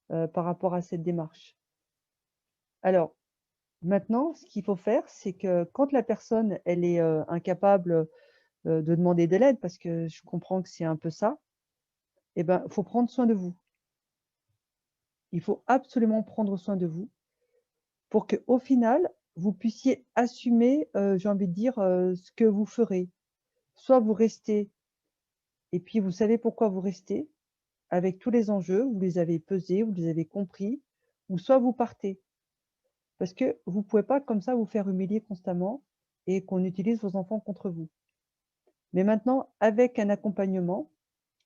par rapport à cette démarche. Alors maintenant, ce qu'il faut faire, c'est que quand la personne, elle est, incapable, de demander de l'aide, parce que je comprends que c'est un peu ça, et ben, faut prendre soin de vous. Il faut absolument prendre soin de vous pour qu'au final, vous puissiez assumer, j'ai envie de dire, ce que vous ferez. Soit vous restez et puis vous savez pourquoi vous restez, avec tous les enjeux, vous les avez pesés, vous les avez compris, ou soit vous partez. Parce que vous ne pouvez pas comme ça vous faire humilier constamment et qu'on utilise vos enfants contre vous. Mais maintenant, avec un accompagnement,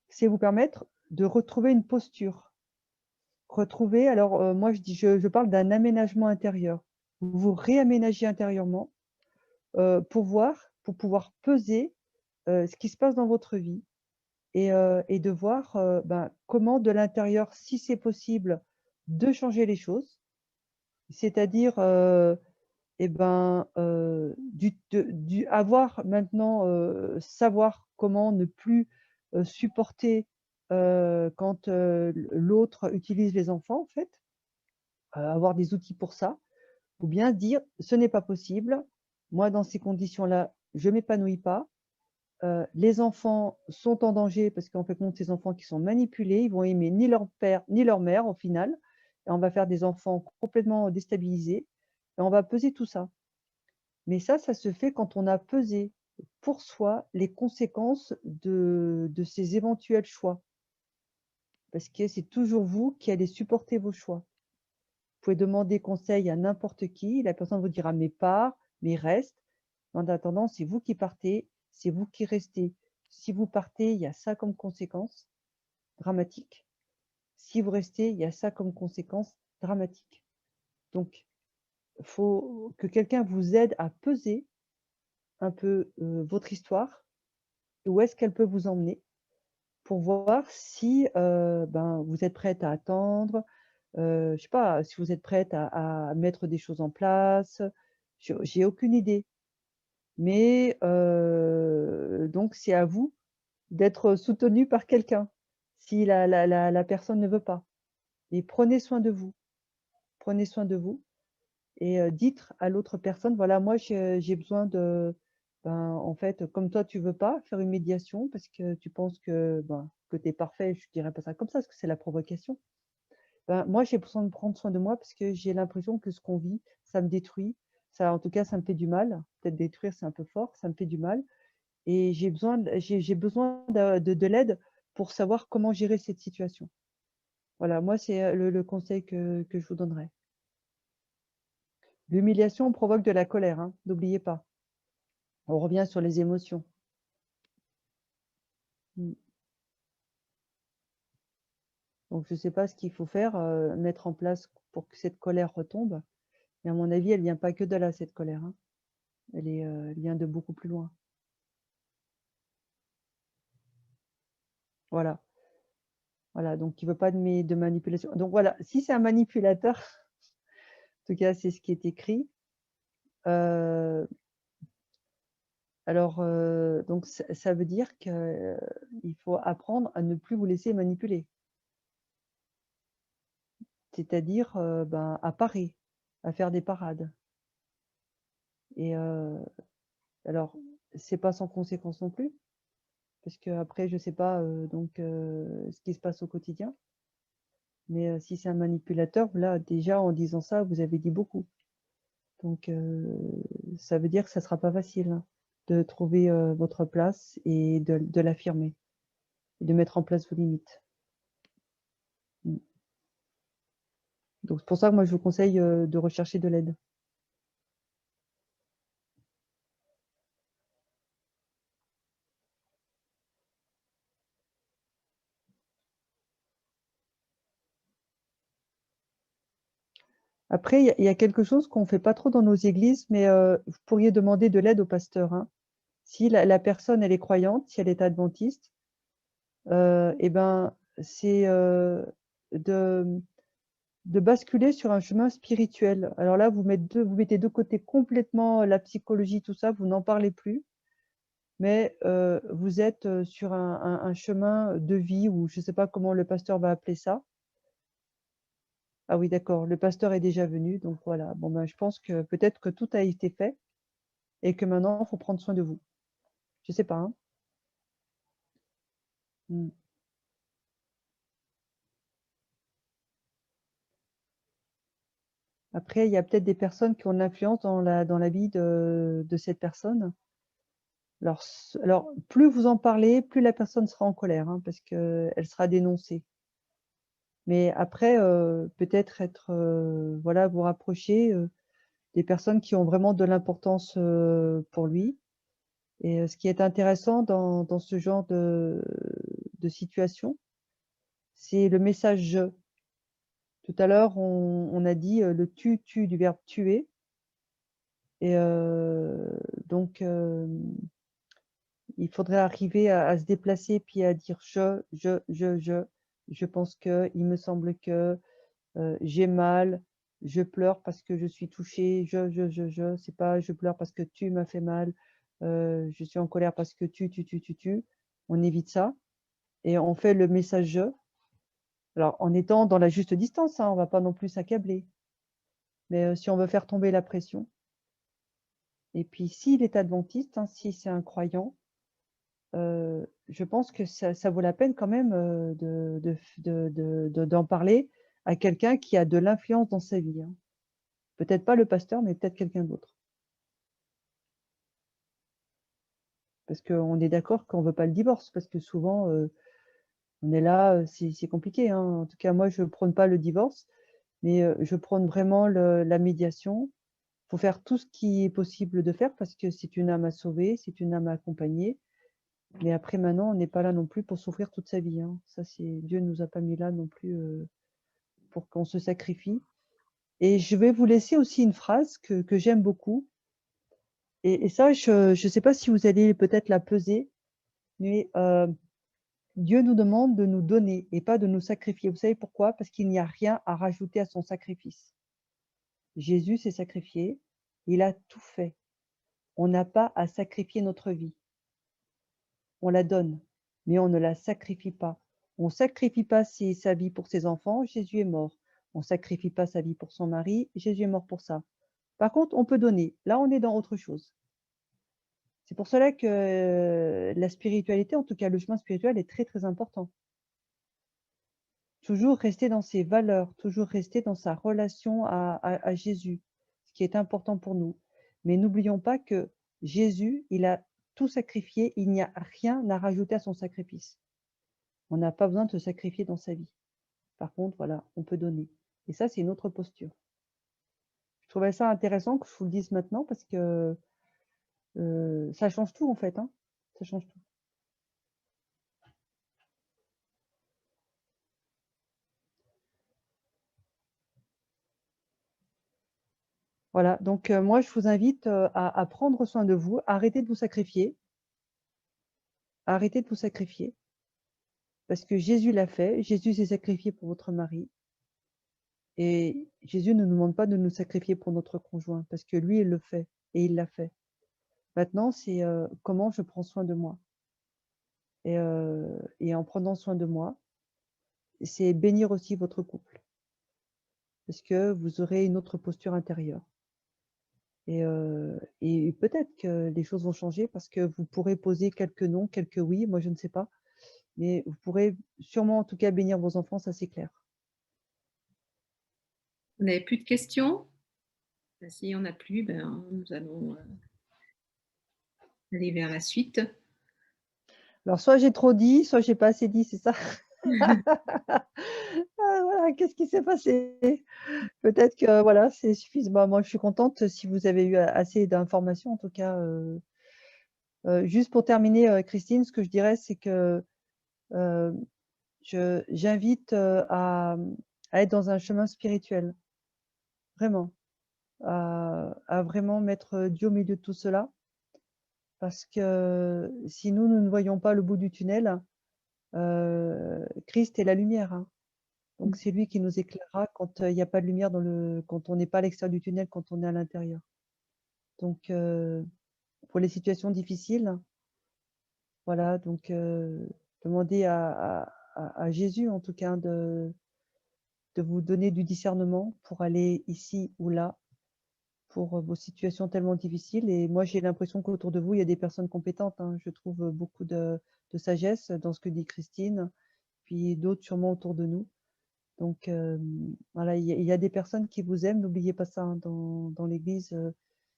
c'est vous permettre de retrouver une posture. Retrouver, alors moi je parle d'un aménagement intérieur. Vous vous réaménagez intérieurement pour pouvoir peser ce qui se passe dans votre vie et de voir ben, comment de l'intérieur, si c'est possible, de changer les choses. C'est-à-dire et ben, avoir maintenant, savoir comment ne plus supporter quand l'autre utilise les enfants, en fait, avoir des outils pour ça, ou bien dire: «Ce n'est pas possible, moi dans ces conditions-là, je m'épanouis pas, les enfants sont en danger parce qu'en fait compte, ces enfants qui sont manipulés, ils vont aimer ni leur père ni leur mère au final et on va faire des enfants complètement déstabilisés et on va peser tout ça». Mais ça se fait quand on a pesé pour soi les conséquences de ces éventuels choix. Parce que c'est toujours vous qui allez supporter vos choix. Vous pouvez demander conseil à n'importe qui, la personne vous dira: «Mais pars, mais reste». En attendant, c'est vous qui partez, c'est vous qui restez. Si vous partez, il y a ça comme conséquence dramatique. Si vous restez, il y a ça comme conséquence dramatique. Donc, il faut que quelqu'un vous aide à peser un peu votre histoire. Où est-ce qu'elle peut vous emmener? Pour voir si, ben, vous êtes prête à attendre, je sais pas, si vous êtes prête à mettre des choses en place. J'ai aucune idée. Mais donc c'est à vous d'être soutenu par quelqu'un, si la personne ne veut pas. Et prenez soin de vous. Prenez soin de vous et dites à l'autre personne: «Voilà, moi j'ai besoin de» ben, en fait, comme toi tu veux pas faire une médiation parce que tu penses que, ben, que tu es parfait, je dirais pas ça comme ça, parce que c'est la provocation. Ben, moi j'ai besoin de prendre soin de moi parce que j'ai l'impression que ce qu'on vit, ça me détruit. Ça en tout cas, ça me fait du mal. Peut-être détruire, c'est un peu fort, ça me fait du mal et j'ai besoin de l'aide pour savoir comment gérer cette situation. Voilà, moi c'est, le conseil que je vous donnerais. L'humiliation provoque de la colère, hein, n'oubliez pas. On revient sur les émotions. Mmh. Donc je ne sais pas ce qu'il faut faire, mettre en place pour que cette colère retombe. Mais à mon avis, elle vient pas que de là, cette colère, hein. Elle vient de beaucoup plus loin. Voilà, voilà, donc il veut pas de manipulation. Donc voilà, si c'est un manipulateur, en tout cas c'est ce qui est écrit, heu, alors, donc ça veut dire qu'il faut apprendre à ne plus vous laisser manipuler. C'est-à-dire, ben, à parer, à faire des parades et alors c'est pas sans conséquence non plus, parce qu'après je sais pas, donc ce qui se passe au quotidien, mais si c'est un manipulateur, là déjà en disant ça, vous avez dit beaucoup. Donc ça veut dire que ça sera pas facile, hein, de trouver, votre place et de l'affirmer et de mettre en place vos limites. Mmh. Donc c'est pour ça que moi je vous conseille, de rechercher de l'aide. Après il y a quelque chose qu'on fait pas trop dans nos églises, mais vous pourriez demander de l'aide au pasteur, hein. Si la personne elle est croyante, si elle est adventiste, et ben, c'est, de de basculer sur un chemin spirituel. Alors là, vous mettez de côté complètement la psychologie, tout ça, vous n'en parlez plus, mais vous êtes, sur un chemin de vie ou je ne sais pas comment le pasteur va appeler ça. Ah oui, d'accord, le pasteur est déjà venu, donc voilà. Bon, ben, je pense que peut-être que tout a été fait et que maintenant, il faut prendre soin de vous. Je sais pas, hein. Mmh. Après, il y a peut-être des personnes qui ont de l'influence dans la vie de cette personne. Alors plus vous en parlez, plus la personne sera en colère, hein, parce qu'elle sera dénoncée. Mais après, peut-être être, voilà, vous rapprocher, des personnes qui ont vraiment de l'importance, pour lui. Et ce qui est intéressant dans ce genre de situation, c'est le message «je». Tout à l'heure, on a dit, le «tu» du verbe tuer et donc il faudrait arriver à se déplacer puis à dire je pense que, il me semble que, j'ai mal, je pleure parce que je suis touché, c'est pas je pleure parce que tu m'as fait mal, je suis en colère parce que tu. On évite ça et on fait le message je. Alors en étant dans la juste distance, hein, on va pas non plus s'accabler. Mais, si on veut faire tomber la pression et puis s'il est adventiste, hein, si c'est un croyant, je pense que ça vaut la peine quand même, d'en parler à quelqu'un qui a de l'influence dans sa vie, hein. Peut-être pas le pasteur, mais peut-être quelqu'un d'autre. Parce qu'on est d'accord qu'on veut pas le divorce, parce que souvent, on est là, c'est compliqué, hein. En tout cas, moi, je prône pas le divorce, mais, je prône vraiment la médiation. Faut faire tout ce qui est possible de faire parce que c'est une âme à sauver, c'est une âme à accompagner. Mais après maintenant, on n'est pas là non plus pour souffrir toute sa vie, hein. Ça, c'est Dieu nous a pas mis là non plus, pour qu'on se sacrifie. Et je vais vous laisser aussi une phrase que j'aime beaucoup et ça, je sais pas si vous allez peut-être la peser, mais Dieu nous demande de nous donner et pas de nous sacrifier. Vous savez pourquoi? Parce qu'il n'y a rien à rajouter à son sacrifice. Jésus s'est sacrifié, il a tout fait. On n'a pas à sacrifier notre vie. On la donne, mais on ne la sacrifie pas. On ne sacrifie pas sa vie pour ses enfants, Jésus est mort. On ne sacrifie pas sa vie pour son mari, Jésus est mort pour ça. Par contre, on peut donner. Là, on est dans autre chose. C'est pour cela que la spiritualité, en tout cas le chemin spirituel, est très très important. Toujours rester dans ses valeurs, toujours rester dans sa relation à Jésus, ce qui est important pour nous. Mais n'oublions pas que Jésus, il a tout sacrifié, il n'y a rien à rajouter à son sacrifice. On n'a pas besoin de se sacrifier dans sa vie. Par contre, voilà, on peut donner. Et ça, c'est une autre posture. Je trouvais ça intéressant que je vous le dise maintenant parce que ça change tout en fait, hein. Ça change tout. Voilà, donc moi, je vous invite à prendre soin de vous, arrêtez de vous sacrifier, arrêtez de vous sacrifier, parce que Jésus l'a fait, Jésus s'est sacrifié pour votre mari, et Jésus ne nous demande pas de nous sacrifier pour notre conjoint, parce que lui, il le fait, et il l'a fait. Maintenant, c'est comment je prends soin de moi. Et en prenant soin de moi, c'est bénir aussi votre couple, parce que vous aurez une autre posture intérieure. Et peut-être que les choses vont changer parce que vous pourrez poser quelques non, quelques oui, moi je ne sais pas, mais vous pourrez sûrement en tout cas bénir vos enfants, ça c'est clair. Vous n'avez plus de questions? Ben, s'il n'y en a plus, nous allons aller vers la suite. Alors soit j'ai trop dit, soit j'ai pas assez dit, c'est ça? Ah voilà, qu'est-ce qui s'est passé? Peut-être que voilà, c'est suffisant. Bah, moi je suis contente si vous avez eu assez d'informations en tout cas, juste pour terminer, Christine, ce que je dirais, c'est que, heu, j'invite, à être dans un chemin spirituel, vraiment, à vraiment mettre, Dieu au milieu de tout cela. Parce que si nous ne voyons pas le bout du tunnel, Christ est la lumière, hein. Donc c'est lui qui nous éclairera quand, il y a pas de lumière quand on n'est pas à l'extérieur du tunnel, quand on est à l'intérieur. Donc pour les situations difficiles, voilà, donc demandez à Jésus en tout cas de vous donner du discernement pour aller ici ou là, pour, vos situations tellement difficiles et moi j'ai l'impression qu'autour de vous, il y a des personnes compétentes, hein. Je trouve, beaucoup de sagesse dans ce que dit Christine, puis d'autres sûrement autour de nous. Donc voilà, il y a des personnes qui vous aiment, n'oubliez pas ça, hein, dans l'église,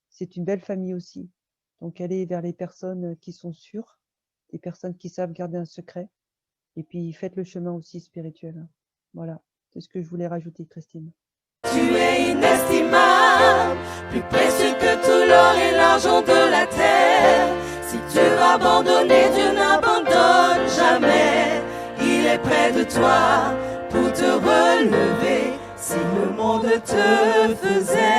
c'est une belle famille aussi. Donc allez vers les personnes, qui sont sûres, les personnes qui savent garder un secret et puis faites le chemin aussi spirituel, hein. Voilà. C'est ce que je voulais rajouter, Christine. Tu es inestimable, plus précieux que tout l'or et l'argent de la terre. Si tu vas abandonner, Dieu n'abandonne jamais. Il est près de toi pour te relever. Si le monde te faisait